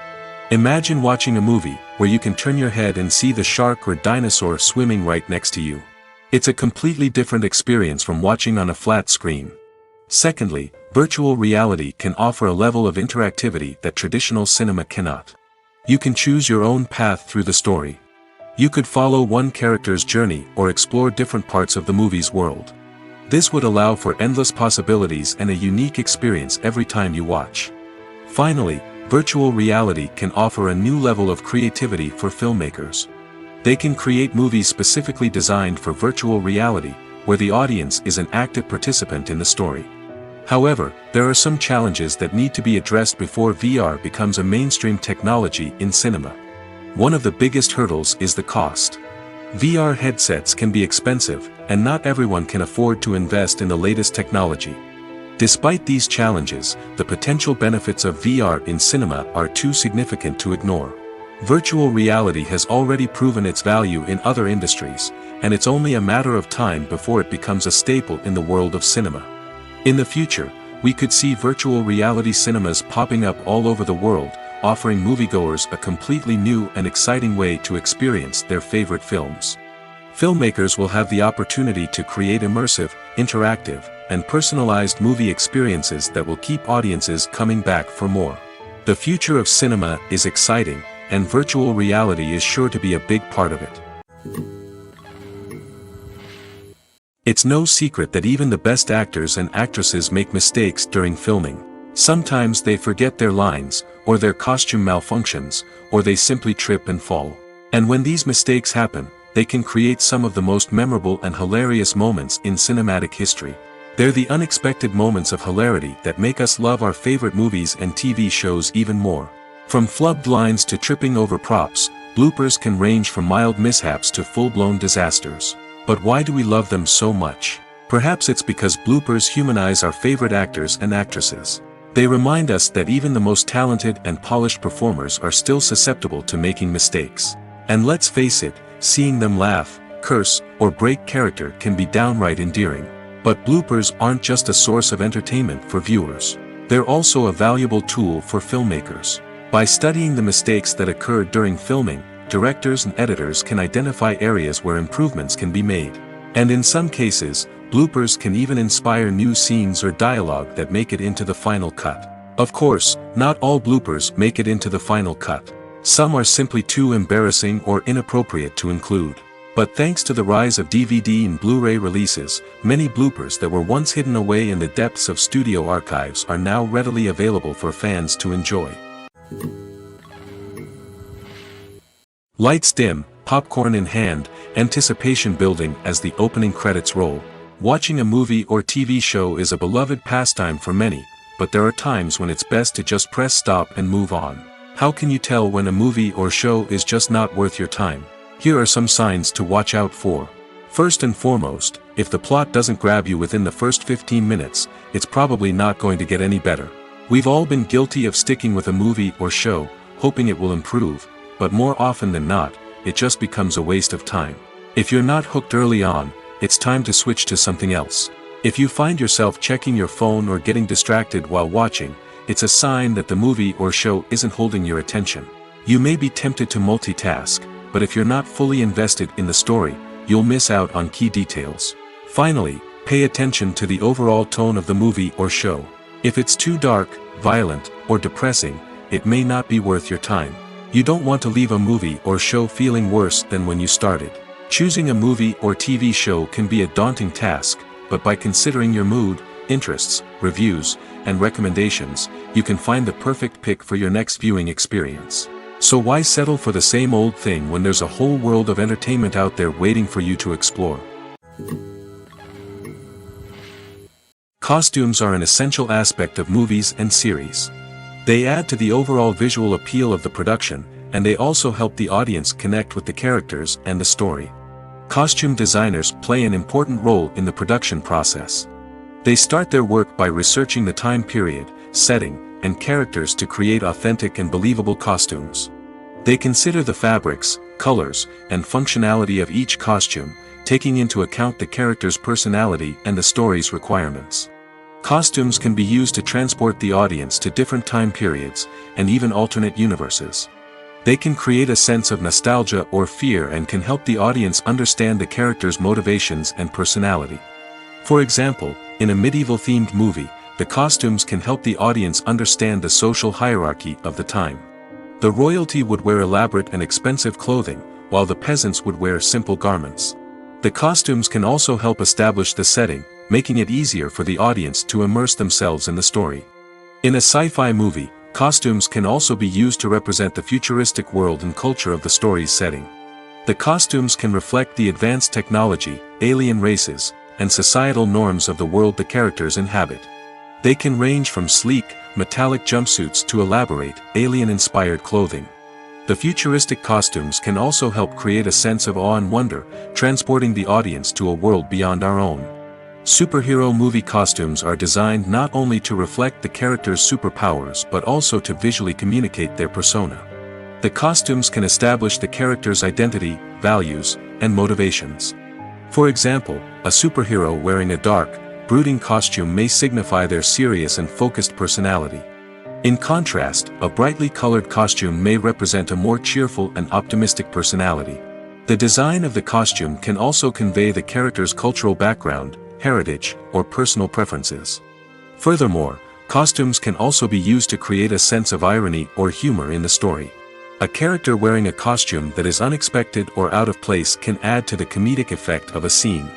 Speaker 2: Imagine watching a movie where you can turn your head and see the shark or dinosaur swimming right next to you. It's a completely different experience from watching on a flat screen. Secondly, virtual reality can offer a level of interactivity that traditional cinema cannot. You can choose your own path through the story. You could follow one character's journey or explore different parts of the movie's world. This would allow for endless possibilities and a unique experience every time you watch. Finally, virtual reality can offer a new level of creativity for filmmakers. They can create movies specifically designed for virtual reality, where the audience is an active participant in the story. However, there are some challenges that need to be addressed before VR becomes a mainstream technology in cinema. One of the biggest hurdles is the cost. VR headsets can be expensive, and not everyone can afford to invest in the latest technology. Despite these challenges, the potential benefits of VR in cinema are too significant to ignore. Virtual reality has already proven its value in other industries, and it's only a matter of time before it becomes a staple in the world of cinema. In the future, we could see virtual reality cinemas popping up all over the world, offering moviegoers a completely new and exciting way to experience their favorite films. Filmmakers will have the opportunity to create immersive, interactive, and personalized movie experiences that will keep audiences coming back for more. The future of cinema is exciting, and virtual reality is sure to be a big part of it. It's no secret that even the best actors and actresses make mistakes during filming. Sometimes they forget their lines, or their costume malfunctions, or they simply trip and fall. And when these mistakes happen, they can create some of the most memorable and hilarious moments in cinematic history. They're the unexpected moments of hilarity that make us love our favorite movies and TV shows even more. From flubbed lines to tripping over props, bloopers can range from mild mishaps to full-blown disasters. But why do we love them so much? Perhaps it's because bloopers humanize our favorite actors and actresses. They remind us that even the most talented and polished performers are still susceptible to making mistakes. And let's face it, seeing them laugh, curse, or break character can be downright endearing. But bloopers aren't just a source of entertainment for viewers. They're also a valuable tool for filmmakers. By studying the mistakes that occurred during filming, directors and editors can identify areas where improvements can be made. And in some cases, bloopers can even inspire new scenes or dialogue that make it into the final cut. Of course, not all bloopers make it into the final cut. Some are simply too embarrassing or inappropriate to include. But thanks to the rise of DVD and Blu-ray releases, many bloopers that were once hidden away in the depths of studio archives are now readily available for fans to enjoy. Lights dim, popcorn in hand, anticipation building as the opening credits roll. Watching a movie or TV show is a beloved pastime for many, but there are times when it's best to just press stop and move on. How can you tell when a movie or show is just not worth your time? Here are some signs to watch out for. First and foremost, if the plot doesn't grab you within the first 15 minutes, it's probably not going to get any better. We've all been guilty of sticking with a movie or show, hoping it will improve, but more often than not, it just becomes a waste of time. If you're not hooked early on, it's time to switch to something else. If you find yourself checking your phone or getting distracted while watching, it's a sign that the movie or show isn't holding your attention. You may be tempted to multitask, but if you're not fully invested in the story, you'll miss out on key details. Finally, pay attention to the overall tone of the movie or show. If it's too dark, violent, or depressing, it may not be worth your time. You don't want to leave a movie or show feeling worse than when you started. Choosing a movie or TV show can be a daunting task, but by considering your mood, interests, reviews, and recommendations, you can find the perfect pick for your next viewing experience. So why settle for the same old thing when there's a whole world of entertainment out there waiting for you to explore? Costumes are an essential aspect of movies and series. They add to the overall visual appeal of the production, and they also help the audience connect with the characters and the story. Costume designers play an important role in the production process. They start their work by researching the time period, setting, and characters to create authentic and believable costumes. They consider the fabrics, colors, and functionality of each costume, taking into account the character's personality and the story's requirements. Costumes can be used to transport the audience to different time periods, and even alternate universes. They can create a sense of nostalgia or fear and can help the audience understand the character's motivations and personality. For example, in a medieval-themed movie, the costumes can help the audience understand the social hierarchy of the time. The royalty would wear elaborate and expensive clothing, while the peasants would wear simple garments. The costumes can also help establish the setting, making it easier for the audience to immerse themselves in the story. In a sci-fi movie, costumes can also be used to represent the futuristic world and culture of the story's setting. The costumes can reflect the advanced technology, alien races, and societal norms of the world the characters inhabit. They can range from sleek, metallic jumpsuits to elaborate, alien-inspired clothing. The futuristic costumes can also help create a sense of awe and wonder, transporting the audience to a world beyond our own. Superhero movie costumes are designed not only to reflect the character's superpowers but also to visually communicate their persona. The costumes can establish the character's identity, values, and motivations. For example, a superhero wearing a dark, brooding costume may signify their serious and focused personality. In contrast, a brightly colored costume may represent a more cheerful and optimistic personality. The design of the costume can also convey the character's cultural background, heritage, or personal preferences. Furthermore, costumes can also be used to create a sense of irony or humor in the story. A character wearing a costume that is unexpected or out of place can add to the comedic effect of a scene.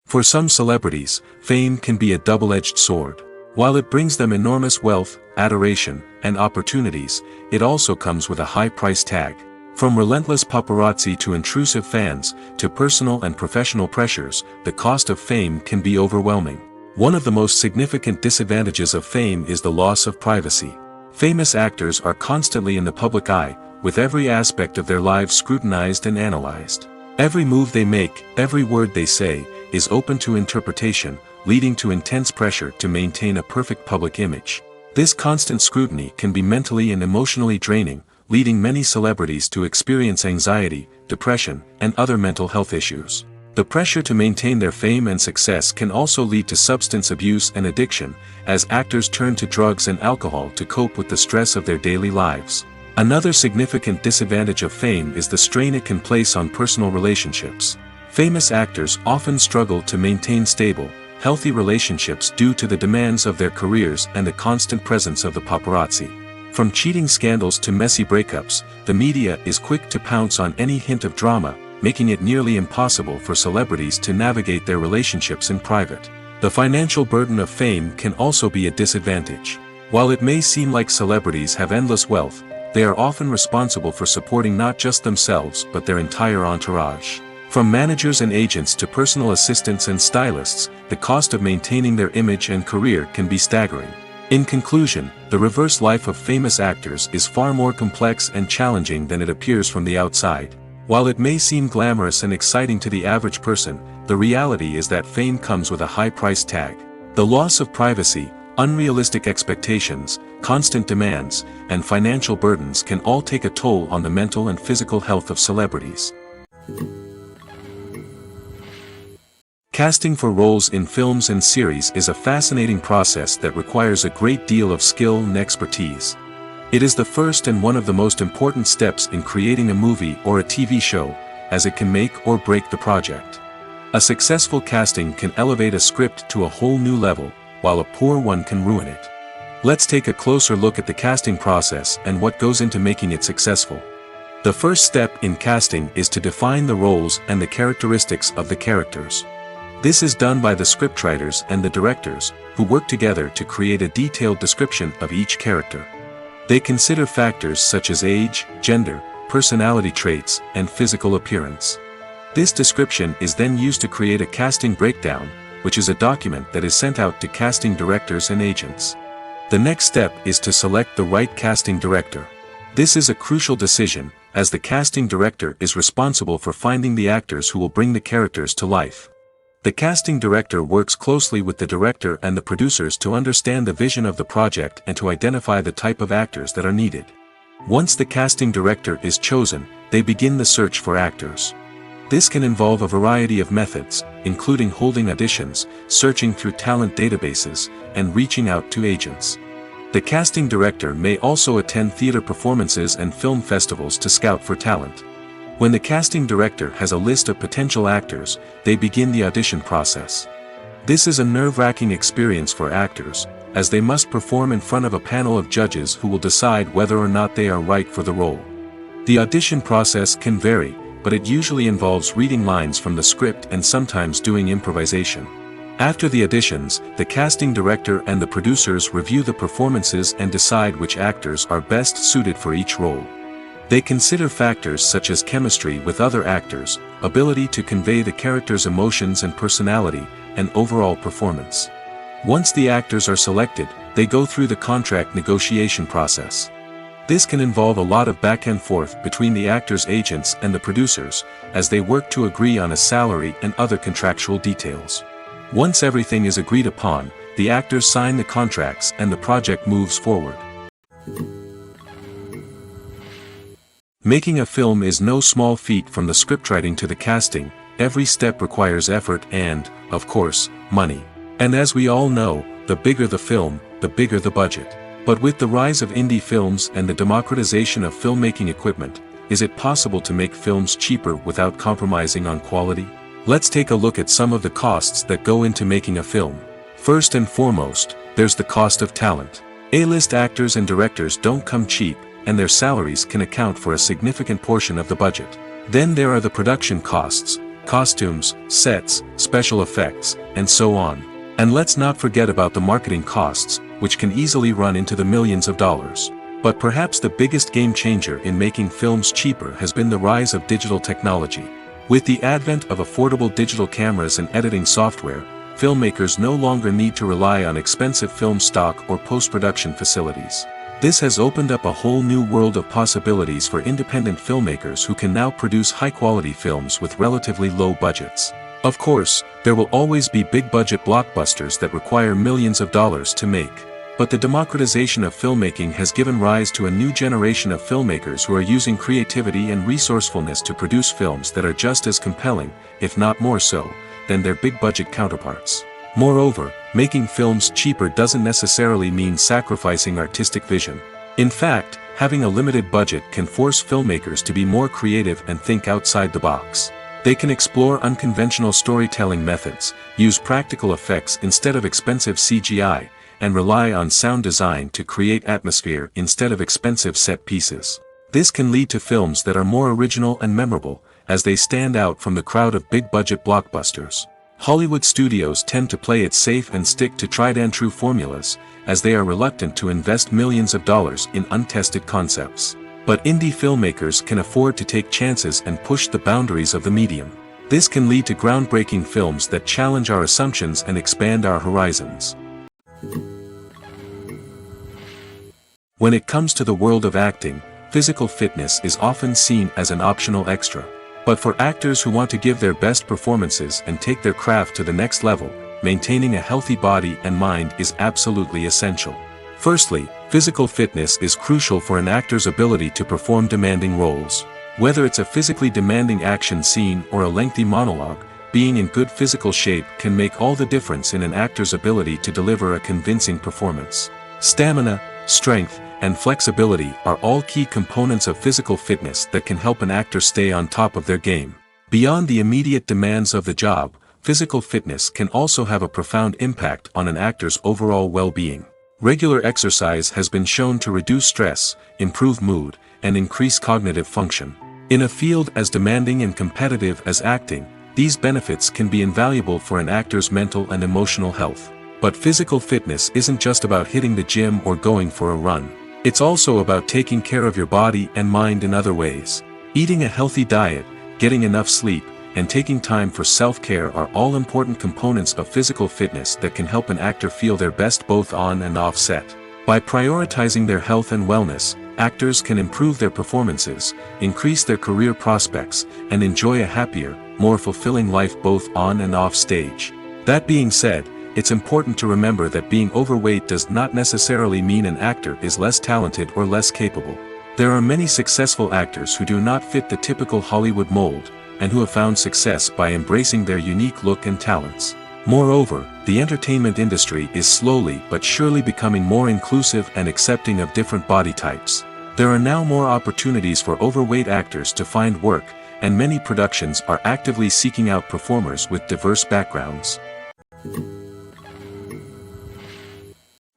Speaker 2: For some celebrities, fame can be a double-edged sword. While it brings them enormous wealth, adoration, and opportunities, it also comes with a high price tag. From relentless paparazzi to intrusive fans, to personal and professional pressures, the cost of fame can be overwhelming. One of the most significant disadvantages of fame is the loss of privacy. Famous actors are constantly in the public eye, with every aspect of their lives scrutinized and analyzed. Every move they make, every word they say, is open to interpretation, leading to intense pressure to maintain a perfect public image. This constant scrutiny can be mentally and emotionally draining, leading many celebrities to experience anxiety, depression, and other mental health issues. The pressure to maintain their fame and success can also lead to substance abuse and addiction, as actors turn to drugs and alcohol to cope with the stress of their daily lives. Another significant disadvantage of fame is the strain it can place on personal relationships. Famous actors often struggle to maintain stable, healthy relationships due to the demands of their careers and the constant presence of the paparazzi. From cheating scandals to messy breakups, the media is quick to pounce on any hint of drama, making it nearly impossible for celebrities to navigate their relationships in private. The financial burden of fame can also be a disadvantage. While it may seem like celebrities have endless wealth, they are often responsible for supporting not just themselves but their entire entourage. From managers and agents to personal assistants and stylists, the cost of maintaining their image and career can be staggering. In conclusion, the reverse life of famous actors is far more complex and challenging than it appears from the outside. While it may seem glamorous and exciting to the average person, the reality is that fame comes with a high price tag. The loss of privacy, unrealistic expectations, constant demands, and financial burdens can all take a toll on the mental and physical health of celebrities. Casting for roles in films and series is a fascinating process that requires a great deal of skill and expertise. It is the first and one of the most important steps in creating a movie or a TV show, as it can make or break the project. A successful casting can elevate a script to a whole new level, while a poor one can ruin it. Let's take a closer look at the casting process and what goes into making it successful. The first step in casting is to define the roles and the characteristics of the characters. This is done by the scriptwriters and the directors, who work together to create a detailed description of each character. They consider factors such as age, gender, personality traits, and physical appearance. This description is then used to create a casting breakdown, which is a document that is sent out to casting directors and agents. The next step is to select the right casting director. This is a crucial decision, as the casting director is responsible for finding the actors who will bring the characters to life. The casting director works closely with the director and the producers to understand the vision of the project and to identify the type of actors that are needed. Once the casting director is chosen, they begin the search for actors. This can involve a variety of methods, including holding auditions, searching through talent databases, and reaching out to agents. The casting director may also attend theater performances and film festivals to scout for talent. When the casting director has a list of potential actors, they begin the audition process. This is a nerve-wracking experience for actors, as they must perform in front of a panel of judges who will decide whether or not they are right for the role. The audition process can vary, but it usually involves reading lines from the script and sometimes doing improvisation. After the auditions, the casting director and the producers review the performances and decide which actors are best suited for each role. They consider factors such as chemistry with other actors, ability to convey the character's emotions and personality, and overall performance. Once the actors are selected, they go through the contract negotiation process. This can involve a lot of back and forth between the actors' agents and the producers, as they work to agree on a salary and other contractual details. Once everything is agreed upon, the actors sign the contracts and the project moves forward. Making a film is no small feat. From the scriptwriting to the casting, every step requires effort and, of course, money. And as we all know, the bigger the film, the bigger the budget. But with the rise of indie films and the democratization of filmmaking equipment, is it possible to make films cheaper without compromising on quality? Let's take a look at some of the costs that go into making a film. First and foremost, there's the cost of talent. A-list actors and directors don't come cheap, and their salaries can account for a significant portion of the budget. Then there are the production costs, costumes, sets, special effects, and so on. And let's not forget about the marketing costs, which can easily run into the millions of dollars. But perhaps the biggest game changer in making films cheaper has been the rise of digital technology. With the advent of affordable digital cameras and editing software, filmmakers no longer need to rely on expensive film stock or post-production facilities. This has opened up a whole new world of possibilities for independent filmmakers who can now produce high-quality films with relatively low budgets. Of course, there will always be big-budget blockbusters that require millions of dollars to make. But the democratization of filmmaking has given rise to a new generation of filmmakers who are using creativity and resourcefulness to produce films that are just as compelling, if not more so, than their big-budget counterparts. Moreover, making films cheaper doesn't necessarily mean sacrificing artistic vision. In fact, having a limited budget can force filmmakers to be more creative and think outside the box. They can explore unconventional storytelling methods, use practical effects instead of expensive CGI, and rely on sound design to create atmosphere instead of expensive set pieces. This can lead to films that are more original and memorable, as they stand out from the crowd of big-budget blockbusters. Hollywood studios tend to play it safe and stick to tried-and-true formulas, as they are reluctant to invest millions of dollars in untested concepts. But indie filmmakers can afford to take chances and push the boundaries of the medium. This can lead to groundbreaking films that challenge our assumptions and expand our horizons. When it comes to the world of acting, physical fitness is often seen as an optional extra. But for actors who want to give their best performances and take their craft to the next level, maintaining a healthy body and mind is absolutely essential. Firstly, physical fitness is crucial for an actor's ability to perform demanding roles. Whether it's a physically demanding action scene or a lengthy monologue, being in good physical shape can make all the difference in an actor's ability to deliver a convincing performance. Stamina, strength, and flexibility are all key components of physical fitness that can help an actor stay on top of their game. Beyond the immediate demands of the job, physical fitness can also have a profound impact on an actor's overall well-being. Regular exercise has been shown to reduce stress, improve mood, and increase cognitive function. In a field as demanding and competitive as acting, these benefits can be invaluable for an actor's mental and emotional health. But physical fitness isn't just about hitting the gym or going for a run. It's also about taking care of your body and mind in other ways. Eating a healthy diet, getting enough sleep, and taking time for self-care are all important components of physical fitness that can help an actor feel their best both on and off set. By prioritizing their health and wellness, actors can improve their performances, increase their career prospects, and enjoy a happier, more fulfilling life both on and off stage. That being said, it's important to remember that being overweight does not necessarily mean an actor is less talented or less capable. There are many successful actors who do not fit the typical Hollywood mold, and who have found success by embracing their unique look and talents. Moreover, the entertainment industry is slowly but surely becoming more inclusive and accepting of different body types. There are now more opportunities for overweight actors to find work, and many productions are actively seeking out performers with diverse backgrounds.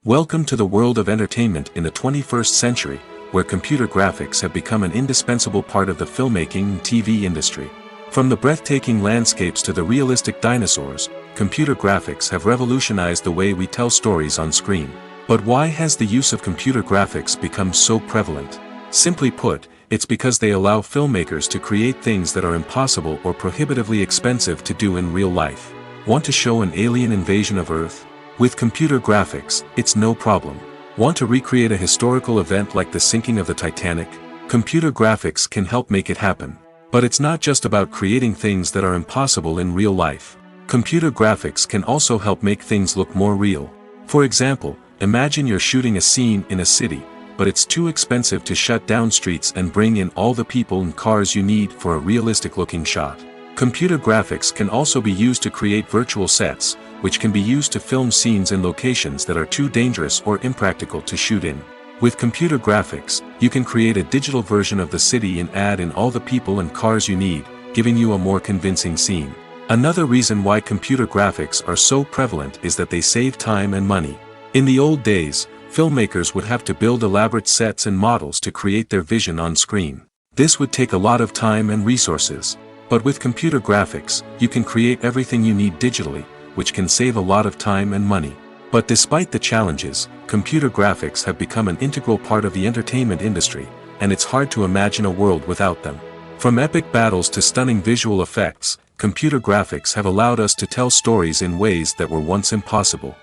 Speaker 2: Welcome to the world of entertainment in the 21st century, where computer graphics have become an indispensable part of the filmmaking and TV industry. From the breathtaking landscapes to the realistic dinosaurs, computer graphics have revolutionized the way we tell stories on screen. But why has the use of computer graphics become so prevalent? Simply put, it's because they allow filmmakers to create things that are impossible or prohibitively expensive to do in real life. Want to show an alien invasion of Earth? With computer graphics, it's no problem. Want to recreate a historical event like the sinking of the Titanic? Computer graphics can help make it happen. But it's not just about creating things that are impossible in real life. Computer graphics can also help make things look more real. For example, imagine you're shooting a scene in a city, but it's too expensive to shut down streets and bring in all the people and cars you need for a realistic-looking shot. Computer graphics can also be used to create virtual sets, which can be used to film scenes in locations that are too dangerous or impractical to shoot in. With computer graphics, you can create a digital version of the city and add in all the people and cars you need, giving you a more convincing scene. Another reason why computer graphics are so prevalent is that they save time and money. In the old days, filmmakers would have to build elaborate sets and models to create their vision on screen. This would take a lot of time and resources. But with computer graphics, you can create everything you need digitally, which can save a lot of time and money. But despite the challenges, computer graphics have become an integral part of the entertainment industry, and it's hard to imagine a world without them. From epic battles to stunning visual effects, computer graphics have allowed us to tell stories in ways that were once impossible.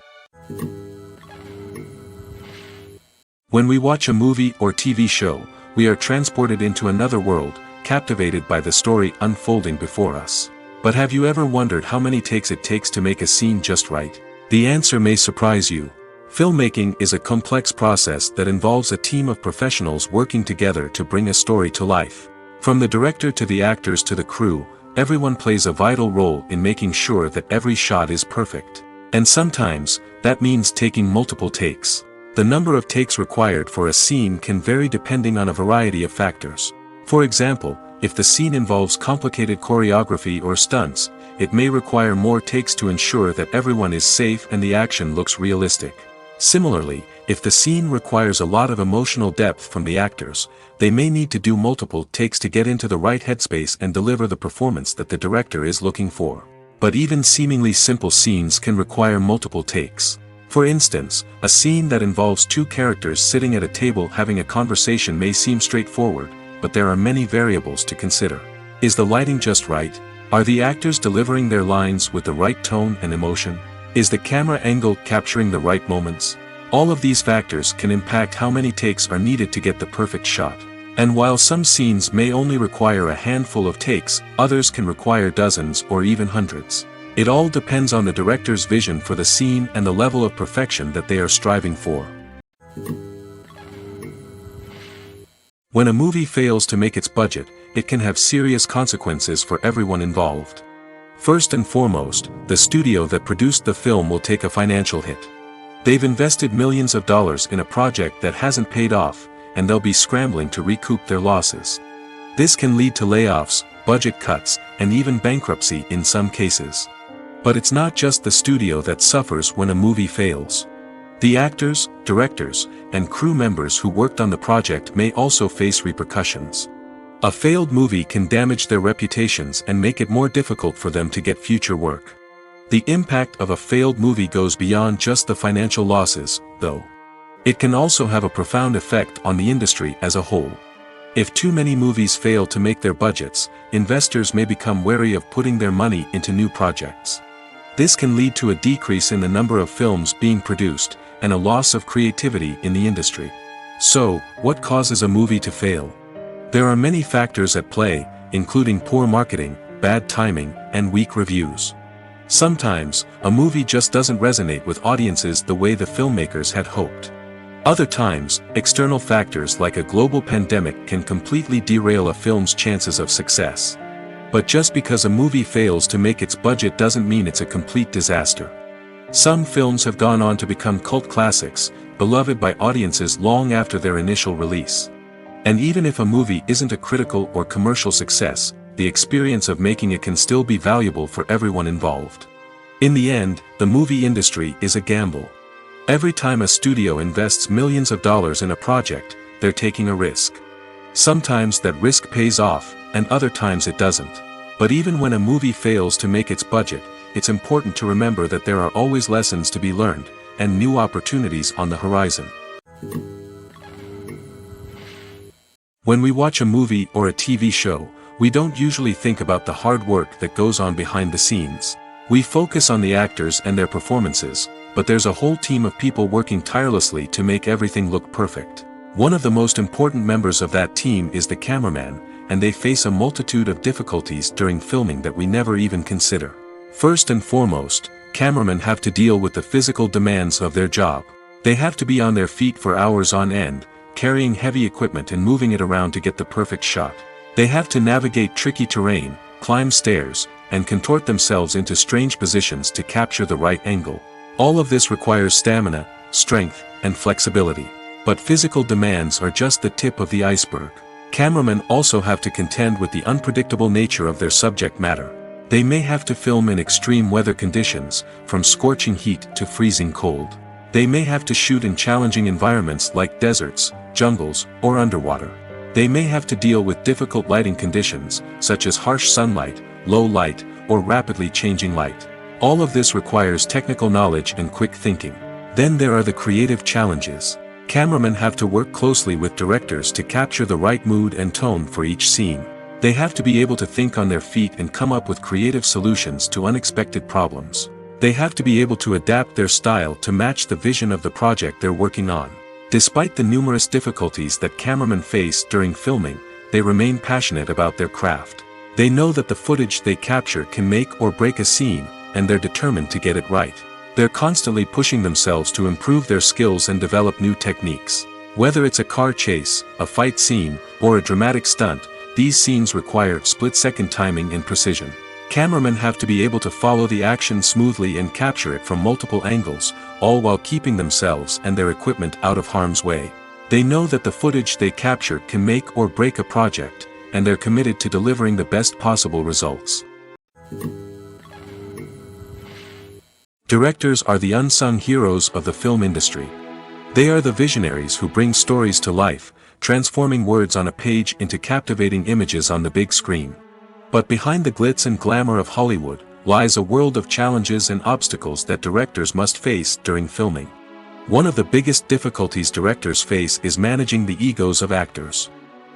Speaker 2: When we watch a movie or TV show, we are transported into another world, captivated by the story unfolding before us. But have you ever wondered how many takes it takes to make a scene just right? The answer may surprise you. Filmmaking is a complex process that involves a team of professionals working together to bring a story to life. From the director to the actors to the crew, everyone plays a vital role in making sure that every shot is perfect. And sometimes, that means taking multiple takes. The number of takes required for a scene can vary depending on a variety of factors. For example, if the scene involves complicated choreography or stunts, it may require more takes to ensure that everyone is safe and the action looks realistic. Similarly, if the scene requires a lot of emotional depth from the actors, they may need to do multiple takes to get into the right headspace and deliver the performance that the director is looking for. But even seemingly simple scenes can require multiple takes. For instance, a scene that involves two characters sitting at a table having a conversation may seem straightforward, but there are many variables to consider. Is the lighting just right? Are the actors delivering their lines with the right tone and emotion? Is the camera angle capturing the right moments? All of these factors can impact how many takes are needed to get the perfect shot. And while some scenes may only require a handful of takes, others can require dozens or even hundreds. It all depends on the director's vision for the scene and the level of perfection that they are striving for. When a movie fails to make its budget, it can have serious consequences for everyone involved. First and foremost, the studio that produced the film will take a financial hit. They've invested millions of dollars in a project that hasn't paid off, and they'll be scrambling to recoup their losses. This can lead to layoffs, budget cuts, and even bankruptcy in some cases. But it's not just the studio that suffers when a movie fails. The actors, directors, and crew members who worked on the project may also face repercussions. A failed movie can damage their reputations and make it more difficult for them to get future work. The impact of a failed movie goes beyond just the financial losses, though. It can also have a profound effect on the industry as a whole. If too many movies fail to make their budgets, investors may become wary of putting their money into new projects. This can lead to a decrease in the number of films being produced, and a loss of creativity in the industry. So, what causes a movie to fail? There are many factors at play, including poor marketing, bad timing, and weak reviews. Sometimes, a movie just doesn't resonate with audiences the way the filmmakers had hoped. Other times, external factors like a global pandemic can completely derail a film's chances of success. But just because a movie fails to make its budget doesn't mean it's a complete disaster. Some films have gone on to become cult classics, beloved by audiences long after their initial release. And even if a movie isn't a critical or commercial success, the experience of making it can still be valuable for everyone involved. In the end, the movie industry is a gamble. Every time a studio invests millions of dollars in a project, they're taking a risk. Sometimes that risk pays off, and other times it doesn't. But even when a movie fails to make its budget, it's important to remember that there are always lessons to be learned, and new opportunities on the horizon. When we watch a movie or a TV show, we don't usually think about the hard work that goes on behind the scenes. We focus on the actors and their performances, but there's a whole team of people working tirelessly to make everything look perfect. One of the most important members of that team is the cameraman, and they face a multitude of difficulties during filming that we never even consider. First and foremost, cameramen have to deal with the physical demands of their job. They have to be on their feet for hours on end, carrying heavy equipment and moving it around to get the perfect shot. They have to navigate tricky terrain, climb stairs, and contort themselves into strange positions to capture the right angle. All of this requires stamina, strength, and flexibility. But physical demands are just the tip of the iceberg. Cameramen also have to contend with the unpredictable nature of their subject matter. They may have to film in extreme weather conditions, from scorching heat to freezing cold. They may have to shoot in challenging environments like deserts, jungles, or underwater. They may have to deal with difficult lighting conditions, such as harsh sunlight, low light, or rapidly changing light. All of this requires technical knowledge and quick thinking. Then there are the creative challenges. Cameramen have to work closely with directors to capture the right mood and tone for each scene. They have to be able to think on their feet and come up with creative solutions to unexpected problems. They have to be able to adapt their style to match the vision of the project they're working on. Despite the numerous difficulties that cameramen face during filming, they remain passionate about their craft. They know that the footage they capture can make or break a scene, and they're determined to get it right. They're constantly pushing themselves to improve their skills and develop new techniques. Whether it's a car chase, a fight scene, or a dramatic stunt, these scenes require split-second timing and precision. Cameramen have to be able to follow the action smoothly and capture it from multiple angles, all while keeping themselves and their equipment out of harm's way. They know that the footage they capture can make or break a project, and they're committed to delivering the best possible results. Directors are the unsung heroes of the film industry. They are the visionaries who bring stories to life, transforming words on a page into captivating images on the big screen. But behind the glitz and glamour of Hollywood, lies a world of challenges and obstacles that directors must face during filming. One of the biggest difficulties directors face is managing the egos of actors.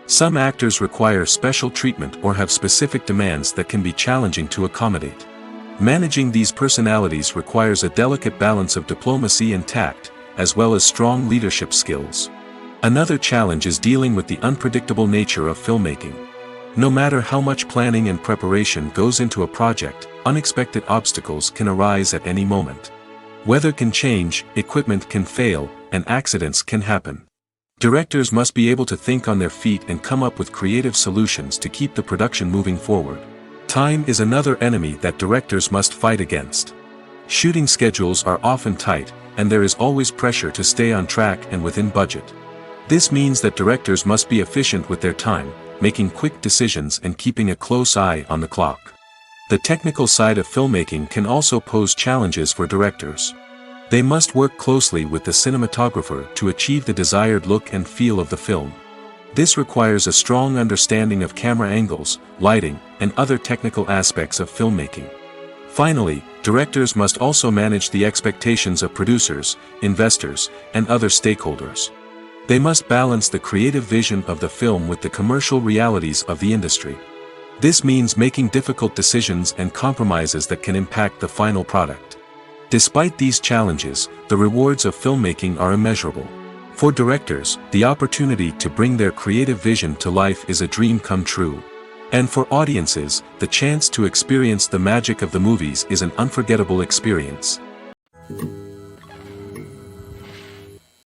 Speaker 2: Some actors require special treatment or have specific demands that can be challenging to accommodate. Managing these personalities requires a delicate balance of diplomacy and tact, as well as strong leadership skills. Another challenge is dealing with the unpredictable nature of filmmaking. No matter how much planning and preparation goes into a project, unexpected obstacles can arise at any moment. Weather can change, equipment can fail, and accidents can happen. Directors must be able to think on their feet and come up with creative solutions to keep the production moving forward. Time is another enemy that directors must fight against. Shooting schedules are often tight, and there is always pressure to stay on track and within budget. This means that directors must be efficient with their time, making quick decisions and keeping a close eye on the clock. The technical side of filmmaking can also pose challenges for directors. They must work closely with the cinematographer to achieve the desired look and feel of the film. This requires a strong understanding of camera angles, lighting, and other technical aspects of filmmaking. Finally, directors must also manage the expectations of producers, investors, and other stakeholders. They must balance the creative vision of the film with the commercial realities of the industry. This means making difficult decisions and compromises that can impact the final product. Despite these challenges, the rewards of filmmaking are immeasurable. For directors, the opportunity to bring their creative vision to life is a dream come true. And for audiences, the chance to experience the magic of the movies is an unforgettable experience.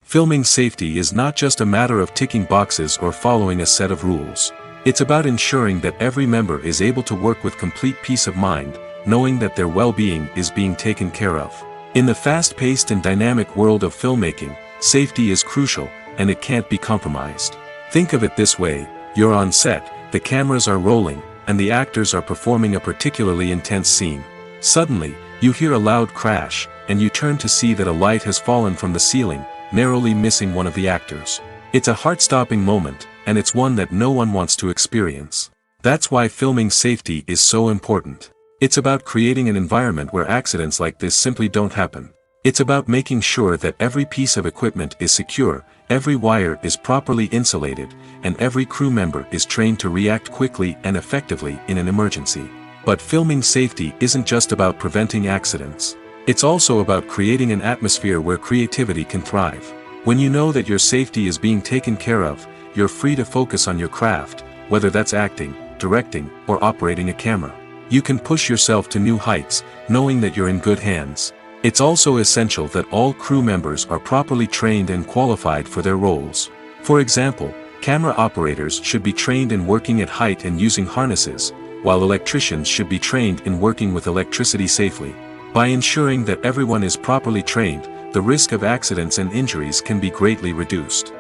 Speaker 2: Filming safety is not just a matter of ticking boxes or following a set of rules. It's about ensuring that every member is able to work with complete peace of mind, knowing that their well-being is being taken care of. In the fast-paced and dynamic world of filmmaking, safety is crucial, and it can't be compromised. Think of it this way: you're on set, the cameras are rolling, and the actors are performing a particularly intense scene. Suddenly, you hear a loud crash, and you turn to see that a light has fallen from the ceiling, narrowly missing one of the actors. It's a heart-stopping moment, and it's one that no one wants to experience. That's why filming safety is so important. It's about creating an environment where accidents like this simply don't happen. It's about making sure that every piece of equipment is secure, every wire is properly insulated, and every crew member is trained to react quickly and effectively in an emergency. But filming safety isn't just about preventing accidents. It's also about creating an atmosphere where creativity can thrive. When you know that your safety is being taken care of, you're free to focus on your craft, whether that's acting, directing, or operating a camera. You can push yourself to new heights, knowing that you're in good hands. It's also essential that all crew members are properly trained and qualified for their roles. For example, camera operators should be trained in working at height and using harnesses, while electricians should be trained in working with electricity safely. By ensuring that everyone is properly trained, the risk of accidents and injuries can be greatly reduced.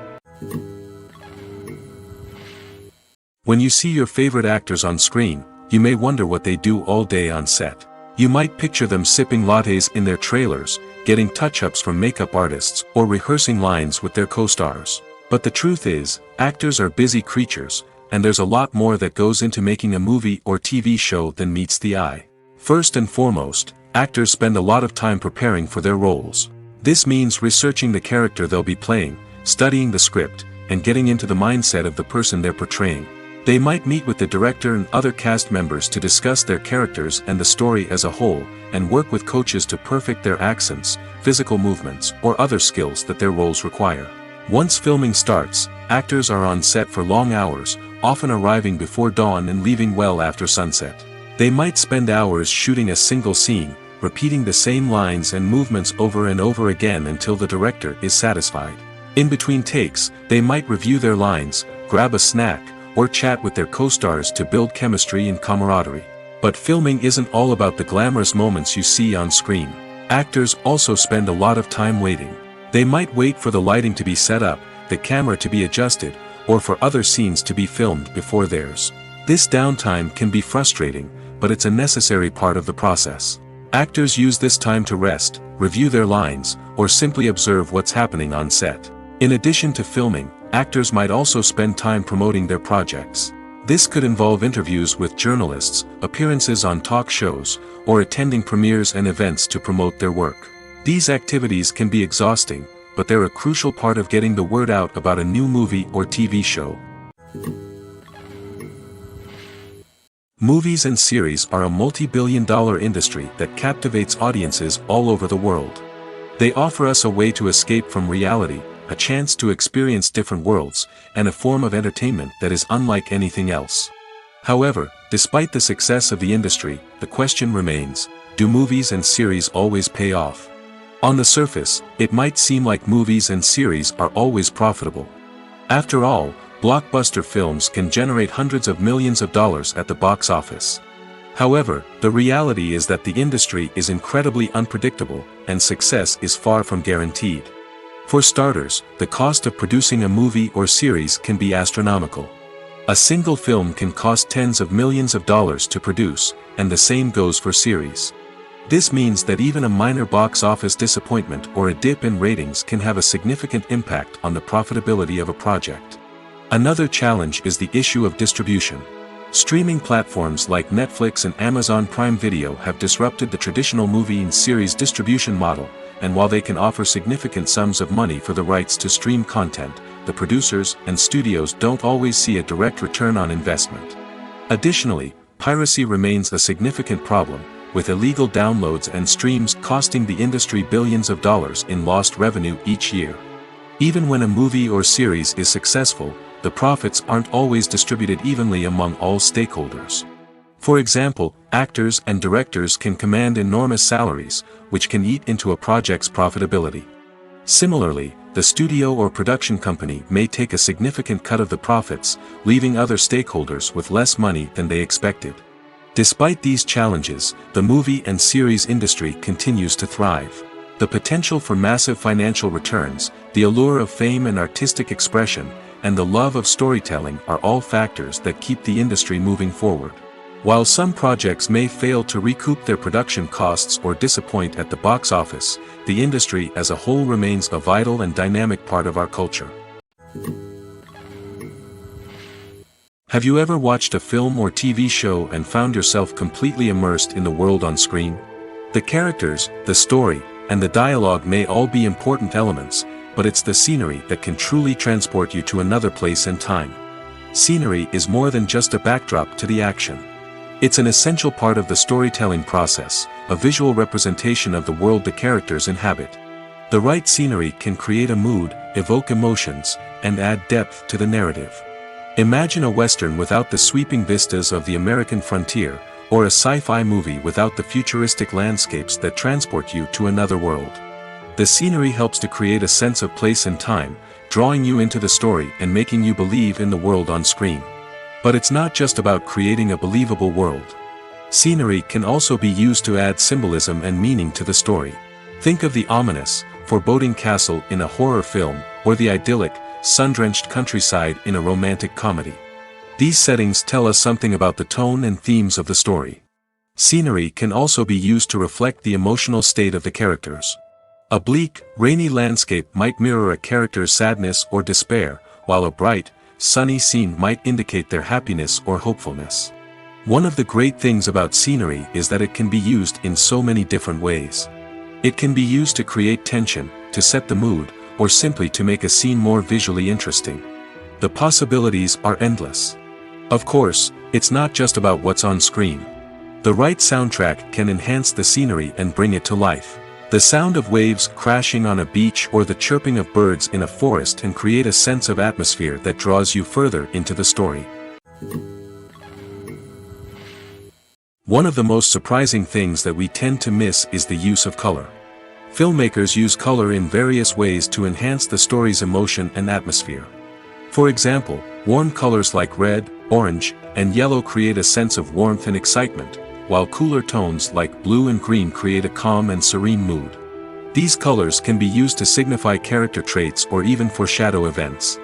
Speaker 2: When you see your favorite actors on screen, you may wonder what they do all day on set. You might picture them sipping lattes in their trailers, getting touch-ups from makeup artists, or rehearsing lines with their co-stars. But the truth is, actors are busy creatures, and there's a lot more that goes into making a movie or TV show than meets the eye. First and foremost, actors spend a lot of time preparing for their roles. This means researching the character they'll be playing, studying the script, and getting into the mindset of the person they're portraying. They might meet with the director and other cast members to discuss their characters and the story as a whole, and work with coaches to perfect their accents, physical movements, or other skills that their roles require. Once filming starts, actors are on set for long hours, often arriving before dawn and leaving well after sunset. They might spend hours shooting a single scene, repeating the same lines and movements over and over again until the director is satisfied. In between takes, they might review their lines, grab a snack, or chat with their co-stars to build chemistry and camaraderie. But filming isn't all about the glamorous moments you see on screen. Actors also spend a lot of time waiting. They might wait for the lighting to be set up, the camera to be adjusted, or for other scenes to be filmed before theirs. This downtime can be frustrating, but it's a necessary part of the process. Actors use this time to rest, review their lines, or simply observe what's happening on set. In addition to filming, actors might also spend time promoting their projects. This could involve interviews with journalists, appearances on talk shows, or attending premieres and events to promote their work. These activities can be exhausting, but they're a crucial part of getting the word out about a new movie or TV show. Movies and series are a multi-billion-dollar industry that captivates audiences all over the world. They offer us a way to escape from reality, a chance to experience different worlds, and a form of entertainment that is unlike anything else. However, despite the success of the industry, the question remains, do movies and series always pay off? On the surface, it might seem like movies and series are always profitable. After all, blockbuster films can generate hundreds of millions of dollars at the box office. However, the reality is that the industry is incredibly unpredictable, and success is far from guaranteed. For starters, the cost of producing a movie or series can be astronomical. A single film can cost tens of millions of dollars to produce, and the same goes for series. This means that even a minor box office disappointment or a dip in ratings can have a significant impact on the profitability of a project. Another challenge is the issue of distribution. Streaming platforms like Netflix and Amazon Prime Video have disrupted the traditional movie and series distribution model, and while they can offer significant sums of money for the rights to stream content, the producers and studios don't always see a direct return on investment. Additionally, piracy remains a significant problem, with illegal downloads and streams costing the industry billions of dollars in lost revenue each year. Even when a movie or series is successful, the profits aren't always distributed evenly among all stakeholders. For example, actors and directors can command enormous salaries, which can eat into a project's profitability. Similarly, the studio or production company may take a significant cut of the profits, leaving other stakeholders with less money than they expected. Despite these challenges, the movie and series industry continues to thrive. The potential for massive financial returns, the allure of fame and artistic expression, and the love of storytelling are all factors that keep the industry moving forward. While some projects may fail to recoup their production costs or disappoint at the box office, the industry as a whole remains a vital and dynamic part of our culture. Have you ever watched a film or TV show and found yourself completely immersed in the world on screen? The characters, the story, and the dialogue may all be important elements, but it's the scenery that can truly transport you to another place and time. Scenery is more than just a backdrop to the action. It's an essential part of the storytelling process, a visual representation of the world the characters inhabit. The right scenery can create a mood, evoke emotions, and add depth to the narrative. Imagine a Western without the sweeping vistas of the American frontier, or a sci-fi movie without the futuristic landscapes that transport you to another world. The scenery helps to create a sense of place and time, drawing you into the story and making you believe in the world on screen. But it's not just about creating a believable world. Scenery can also be used to add symbolism and meaning to the story. Think of the ominous, foreboding castle in a horror film, or the idyllic, sun-drenched countryside in a romantic comedy. These settings tell us something about the tone and themes of the story. Scenery can also be used to reflect the emotional state of the characters. A bleak, rainy landscape might mirror a character's sadness or despair, while a bright, sunny scene might indicate their happiness or hopefulness. One of the great things about scenery is that it can be used in so many different ways. It can be used to create tension, to set the mood, or simply to make a scene more visually interesting. The possibilities are endless. Of course, it's not just about what's on screen. The right soundtrack can enhance the scenery and bring it to life. The sound of waves crashing on a beach or the chirping of birds in a forest can create a sense of atmosphere that draws you further into the story. One of the most surprising things that we tend to miss is the use of color. Filmmakers use color in various ways to enhance the story's emotion and atmosphere. For example, warm colors like red, orange, and yellow create a sense of warmth and excitement, while cooler tones like blue and green create a calm and serene mood. These colors can be used to signify character traits or even foreshadow events.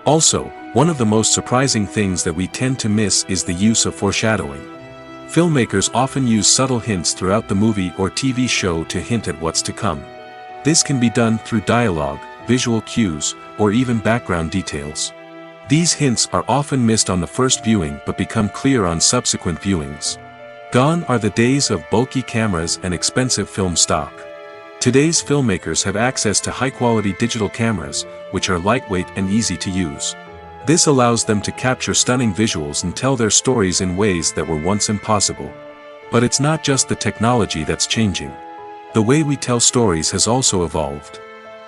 Speaker 2: Also, one of the most surprising things that we tend to miss is the use of foreshadowing. Filmmakers often use subtle hints throughout the movie or TV show to hint at what's to come. This can be done through dialogue, visual cues, or even background details. These hints are often missed on the first viewing but become clear on subsequent viewings. Gone are the days of bulky cameras and expensive film stock. Today's filmmakers have access to high-quality digital cameras, which are lightweight and easy to use. This allows them to capture stunning visuals and tell their stories in ways that were once impossible. But it's not just the technology that's changing. The way we tell stories has also evolved.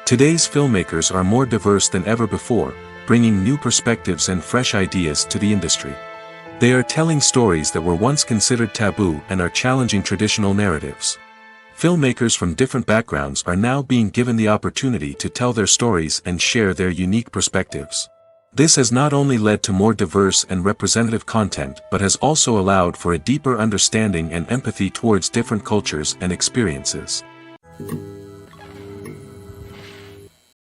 Speaker 2: Today's filmmakers are more diverse than ever before, bringing new perspectives and fresh ideas to the industry. They are telling stories that were once considered taboo and are challenging traditional narratives. Filmmakers from different backgrounds are now being given the opportunity to tell their stories and share their unique perspectives. This has not only led to more diverse and representative content but has also allowed for a deeper understanding and empathy towards different cultures and experiences.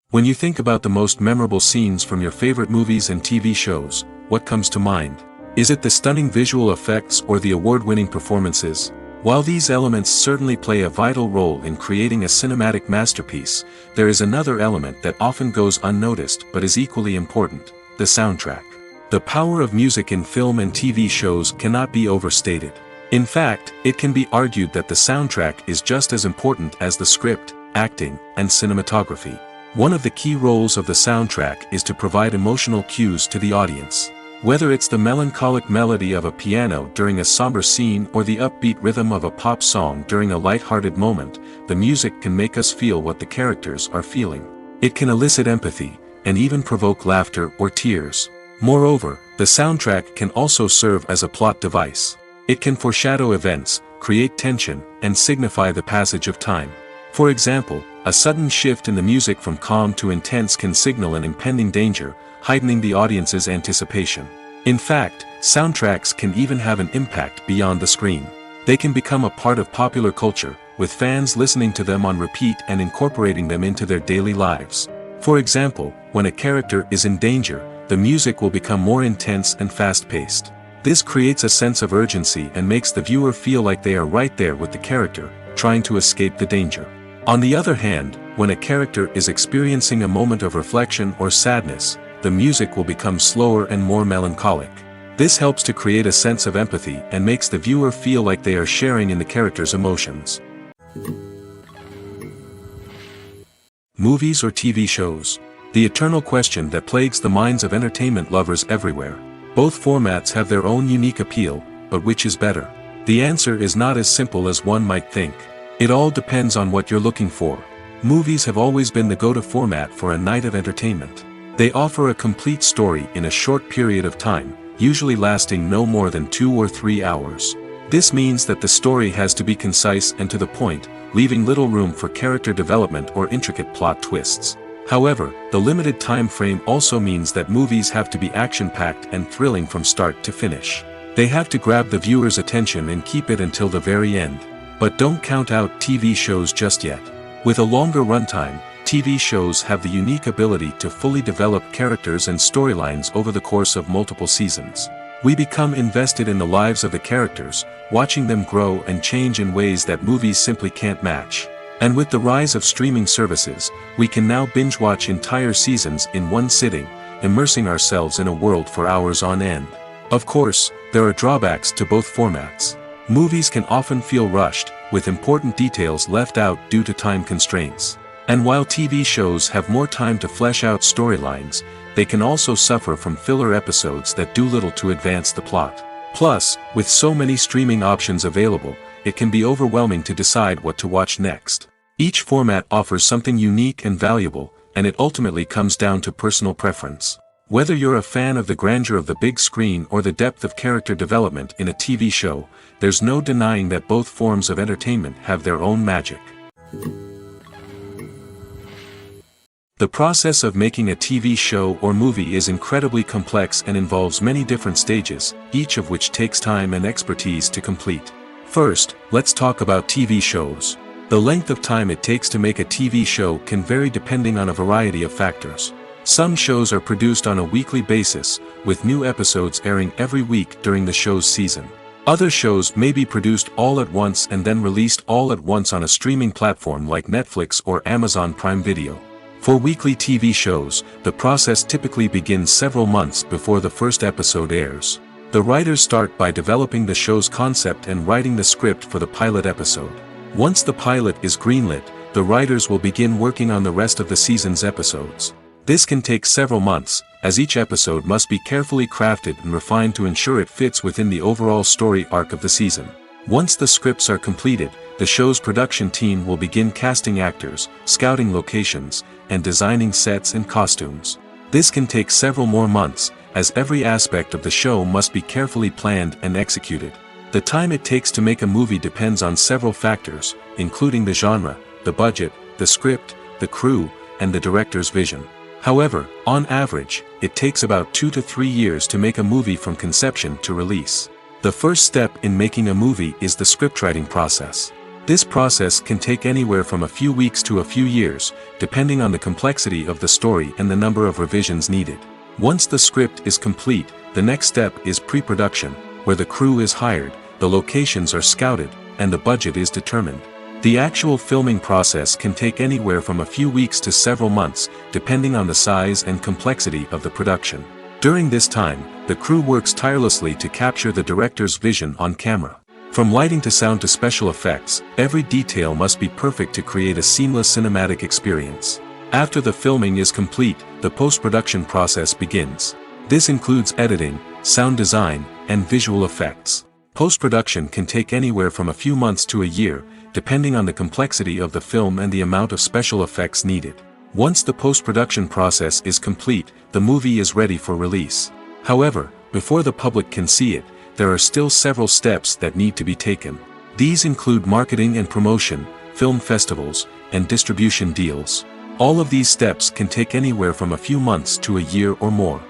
Speaker 2: When you think about the most memorable scenes from your favorite movies and TV shows, what comes to mind? Is it the stunning visual effects or the award-winning performances? While these elements certainly play a vital role in creating a cinematic masterpiece, there is another element that often goes unnoticed but is equally important: the soundtrack. The power of music in film and TV shows cannot be overstated. In fact, it can be argued that the soundtrack is just as important as the script, acting, and cinematography. One of the key roles of the soundtrack is to provide emotional cues to the audience. Whether it's the melancholic melody of a piano during a somber scene or the upbeat rhythm of a pop song during a light-hearted moment, the music can make us feel what the characters are feeling. It can elicit empathy, and even provoke laughter or tears. Moreover, the soundtrack can also serve as a plot device. It can foreshadow events, create tension, and signify the passage of time. For example, a sudden shift in the music from calm to intense can signal an impending danger, heightening the audience's anticipation. In fact, soundtracks can even have an impact beyond the screen. They can become a part of popular culture, with fans listening to them on repeat and incorporating them into their daily lives. For example, when a character is in danger, the music will become more intense and fast-paced. This creates a sense of urgency and makes the viewer feel like they are right there with the character, trying to escape the danger. On the other hand, when a character is experiencing a moment of reflection or sadness, the music will become slower and more melancholic. This helps to create a sense of empathy and makes the viewer feel like they are sharing in the character's emotions. Movies or TV shows? The eternal question that plagues the minds of entertainment lovers everywhere. Both formats have their own unique appeal, but which is better? The answer is not as simple as one might think. It all depends on what you're looking for. Movies have always been the go-to format for a night of entertainment. They offer a complete story in a short period of time, usually lasting no more than 2 or 3 hours. This means that the story has to be concise and to the point, leaving little room for character development or intricate plot twists. However, the limited time frame also means that movies have to be action-packed and thrilling from start to finish. They have to grab the viewer's attention and keep it until the very end. But don't count out TV shows just yet. With a longer runtime, TV shows have the unique ability to fully develop characters and storylines over the course of multiple seasons. We become invested in the lives of the characters, watching them grow and change in ways that movies simply can't match. And with the rise of streaming services, we can now binge-watch entire seasons in one sitting, immersing ourselves in a world for hours on end. Of course, there are drawbacks to both formats. Movies can often feel rushed, with important details left out due to time constraints. And while TV shows have more time to flesh out storylines, they can also suffer from filler episodes that do little to advance the plot. Plus, with so many streaming options available, it can be overwhelming to decide what to watch next. Each format offers something unique and valuable, and it ultimately comes down to personal preference. Whether you're a fan of the grandeur of the big screen or the depth of character development in a TV show, there's no denying that both forms of entertainment have their own magic. The process of making a TV show or movie is incredibly complex and involves many different stages, each of which takes time and expertise to complete. First, let's talk about TV shows. The length of time it takes to make a TV show can vary depending on a variety of factors. Some shows are produced on a weekly basis, with new episodes airing every week during the show's season. Other shows may be produced all at once and then released all at once on a streaming platform like Netflix or Amazon Prime Video. For weekly TV shows, the process typically begins several months before the first episode airs. The writers start by developing the show's concept and writing the script for the pilot episode. Once the pilot is greenlit, the writers will begin working on the rest of the season's episodes. This can take several months, as each episode must be carefully crafted and refined to ensure it fits within the overall story arc of the season. Once the scripts are completed, the show's production team will begin casting actors, scouting locations, and designing sets and costumes. This can take several more months, as every aspect of the show must be carefully planned and executed. The time it takes to make a movie depends on several factors, including the genre, the budget, the script, the crew, and the director's vision. However, on average, it takes about 2 to 3 years to make a movie from conception to release. The first step in making a movie is the scriptwriting process. This process can take anywhere from a few weeks to a few years, depending on the complexity of the story and the number of revisions needed. Once the script is complete, the next step is pre-production, where the crew is hired, the locations are scouted, and the budget is determined. The actual filming process can take anywhere from a few weeks to several months, depending on the size and complexity of the production. During this time, the crew works tirelessly to capture the director's vision on camera. From lighting to sound to special effects, every detail must be perfect to create a seamless cinematic experience. After the filming is complete, the post-production process begins. This includes editing, sound design, and visual effects. Post-production can take anywhere from a few months to a year, depending on the complexity of the film and the amount of special effects needed. Once the post-production process is complete, the movie is ready for release. However, before the public can see it, there are still several steps that need to be taken. These include marketing and promotion, film festivals, and distribution deals. All of these steps can take anywhere from a few months to a year or more.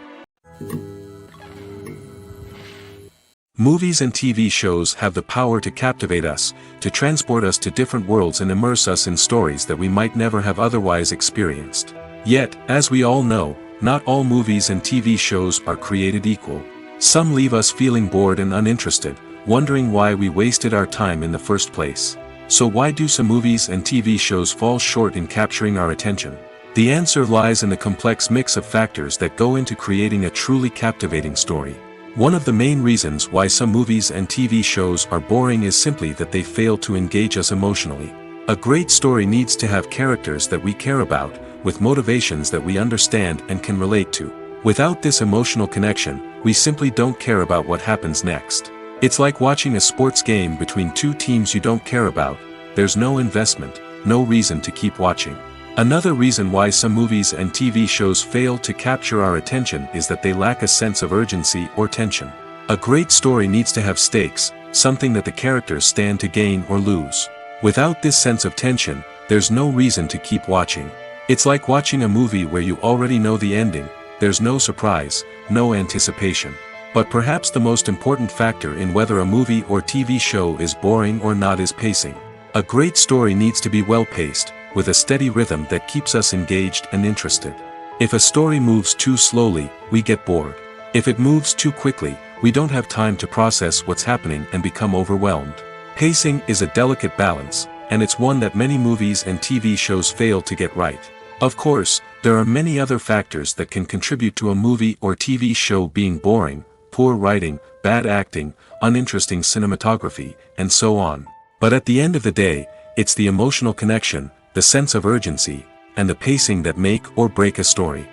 Speaker 2: Movies and TV shows have the power to captivate us, to transport us to different worlds and immerse us in stories that we might never have otherwise experienced. Yet, as we all know, not all movies and TV shows are created equal. Some leave us feeling bored and uninterested, wondering why we wasted our time in the first place. So why do some movies and TV shows fall short in capturing our attention? The answer lies in the complex mix of factors that go into creating a truly captivating story. One of the main reasons why some movies and TV shows are boring is simply that they fail to engage us emotionally. A great story needs to have characters that we care about, with motivations that we understand and can relate to. Without this emotional connection, we simply don't care about what happens next. It's like watching a sports game between two teams you don't care about. There's no investment, no reason to keep watching. Another reason why some movies and TV shows fail to capture our attention is that they lack a sense of urgency or tension. A great story needs to have stakes, something that the characters stand to gain or lose. Without this sense of tension, there's no reason to keep watching. It's like watching a movie where you already know the ending, there's no surprise, no anticipation. But perhaps the most important factor in whether a movie or TV show is boring or not is pacing. A great story needs to be well-paced, with a steady rhythm that keeps us engaged and interested. If a story moves too slowly, we get bored. If it moves too quickly, we don't have time to process what's happening and become overwhelmed. Pacing is a delicate balance, and it's one that many movies and TV shows fail to get right. Of course, there are many other factors that can contribute to a movie or TV show being boring: poor writing, bad acting, uninteresting cinematography, and so on. But at the end of the day, it's the emotional connection, the sense of urgency, and the pacing that make or break a story.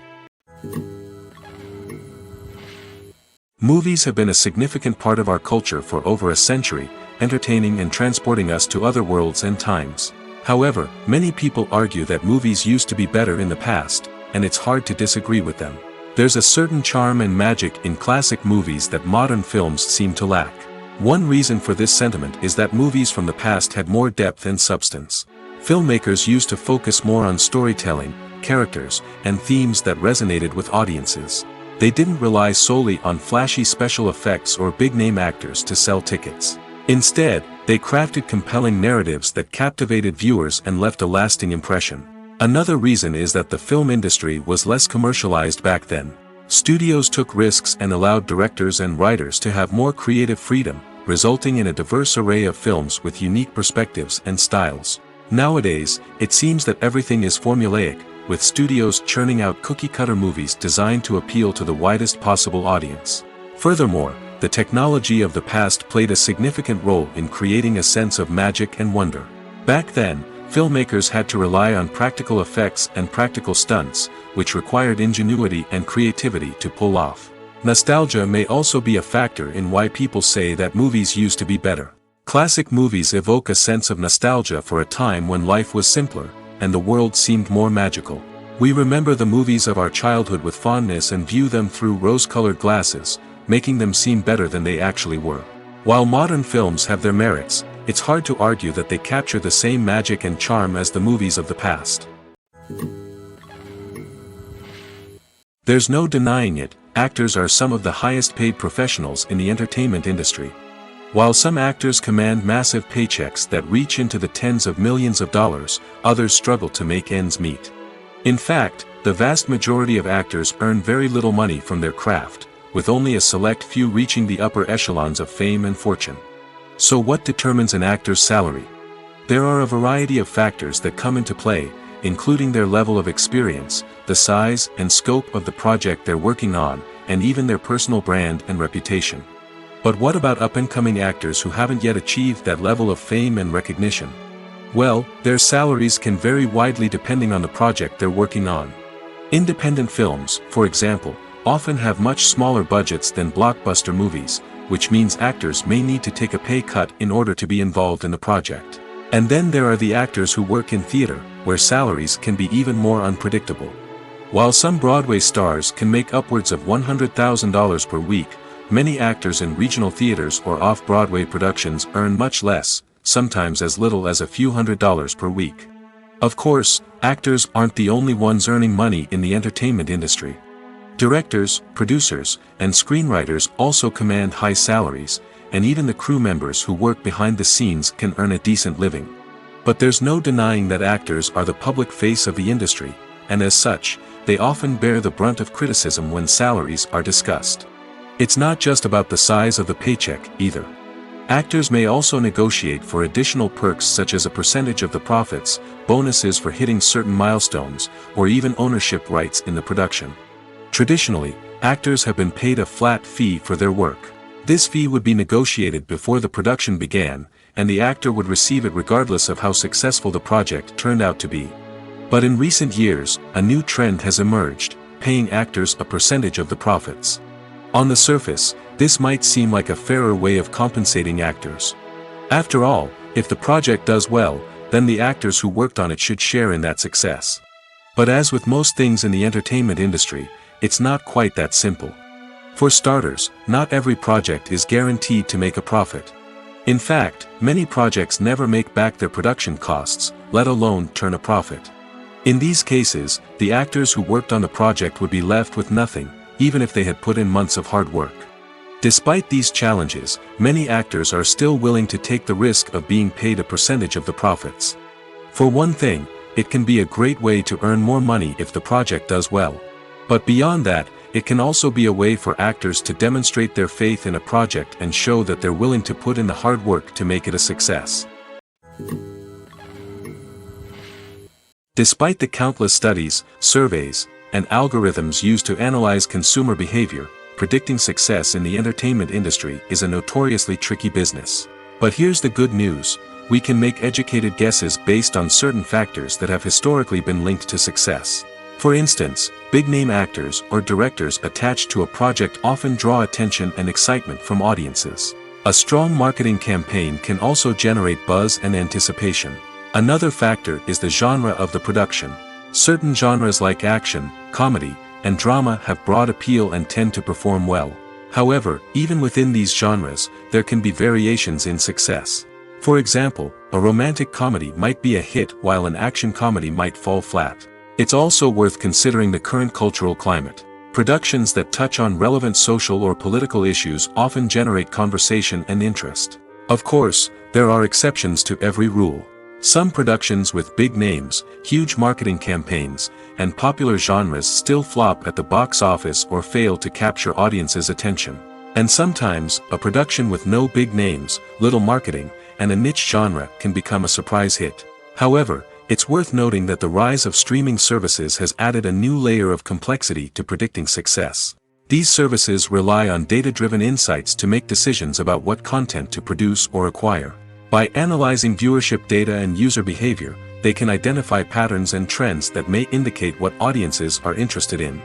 Speaker 2: Movies have been a significant part of our culture for over a century, entertaining and transporting us to other worlds and times. However, many people argue that movies used to be better in the past, and it's hard to disagree with them. There's a certain charm and magic in classic movies that modern films seem to lack. One reason for this sentiment is that movies from the past had more depth and substance. Filmmakers used to focus more on storytelling, characters, and themes that resonated with audiences. They didn't rely solely on flashy special effects or big-name actors to sell tickets. Instead, they crafted compelling narratives that captivated viewers and left a lasting impression. Another reason is that the film industry was less commercialized back then. Studios took risks and allowed directors and writers to have more creative freedom, resulting in a diverse array of films with unique perspectives and styles. Nowadays, it seems that everything is formulaic, with studios churning out cookie-cutter movies designed to appeal to the widest possible audience. Furthermore, the technology of the past played a significant role in creating a sense of magic and wonder. Back then, filmmakers had to rely on practical effects and practical stunts, which required ingenuity and creativity to pull off. Nostalgia may also be a factor in why people say that movies used to be better. Classic movies evoke a sense of nostalgia for a time when life was simpler, and the world seemed more magical. We remember the movies of our childhood with fondness and view them through rose-colored glasses, making them seem better than they actually were. While modern films have their merits, it's hard to argue that they capture the same magic and charm as the movies of the past. There's no denying it, actors are some of the highest-paid professionals in the entertainment industry. While some actors command massive paychecks that reach into the tens of millions of dollars, others struggle to make ends meet. In fact, the vast majority of actors earn very little money from their craft, with only a select few reaching the upper echelons of fame and fortune. So what determines an actor's salary? There are a variety of factors that come into play, including their level of experience, the size and scope of the project they're working on, and even their personal brand and reputation. But what about up-and-coming actors who haven't yet achieved that level of fame and recognition? Well, their salaries can vary widely depending on the project they're working on. Independent films, for example, often have much smaller budgets than blockbuster movies, which means actors may need to take a pay cut in order to be involved in the project. And then there are the actors who work in theater, where salaries can be even more unpredictable. While some Broadway stars can make upwards of $100,000 per week, many actors in regional theaters or off-Broadway productions earn much less, sometimes as little as a few $100s per week. Of course, actors aren't the only ones earning money in the entertainment industry. Directors, producers, and screenwriters also command high salaries, and even the crew members who work behind the scenes can earn a decent living. But there's no denying that actors are the public face of the industry, and as such, they often bear the brunt of criticism when salaries are discussed. It's not just about the size of the paycheck, either. Actors may also negotiate for additional perks such as a percentage of the profits, bonuses for hitting certain milestones, or even ownership rights in the production. Traditionally, actors have been paid a flat fee for their work. This fee would be negotiated before the production began, and the actor would receive it regardless of how successful the project turned out to be. But in recent years, a new trend has emerged, paying actors a percentage of the profits. On the surface, this might seem like a fairer way of compensating actors. After all, if the project does well, then the actors who worked on it should share in that success. But as with most things in the entertainment industry, it's not quite that simple. For starters, not every project is guaranteed to make a profit. In fact, many projects never make back their production costs, let alone turn a profit. In these cases, the actors who worked on the project would be left with nothing, even if they had put in months of hard work. Despite these challenges, many actors are still willing to take the risk of being paid a percentage of the profits. For one thing, it can be a great way to earn more money if the project does well. But beyond that, it can also be a way for actors to demonstrate their faith in a project and show that they're willing to put in the hard work to make it a success. Despite the countless studies, surveys, and algorithms used to analyze consumer behavior, predicting success in the entertainment industry is a notoriously tricky business. But here's the good news: we can make educated guesses based on certain factors that have historically been linked to success. For instance, big-name actors or directors attached to a project often draw attention and excitement from audiences. A strong marketing campaign can also generate buzz and anticipation. Another factor is the genre of the production. Certain genres like action, comedy, and drama have broad appeal and tend to perform well. However, even within these genres, there can be variations in success. For example, a romantic comedy might be a hit while an action comedy might fall flat. It's also worth considering the current cultural climate. Productions that touch on relevant social or political issues often generate conversation and interest. Of course, there are exceptions to every rule. Some productions with big names, huge marketing campaigns, and popular genres still flop at the box office or fail to capture audiences' attention. And sometimes, a production with no big names, little marketing, and a niche genre can become a surprise hit. However, it's worth noting that the rise of streaming services has added a new layer of complexity to predicting success. These services rely on data-driven insights to make decisions about what content to produce or acquire. By analyzing viewership data and user behavior, they can identify patterns and trends that may indicate what audiences are interested in.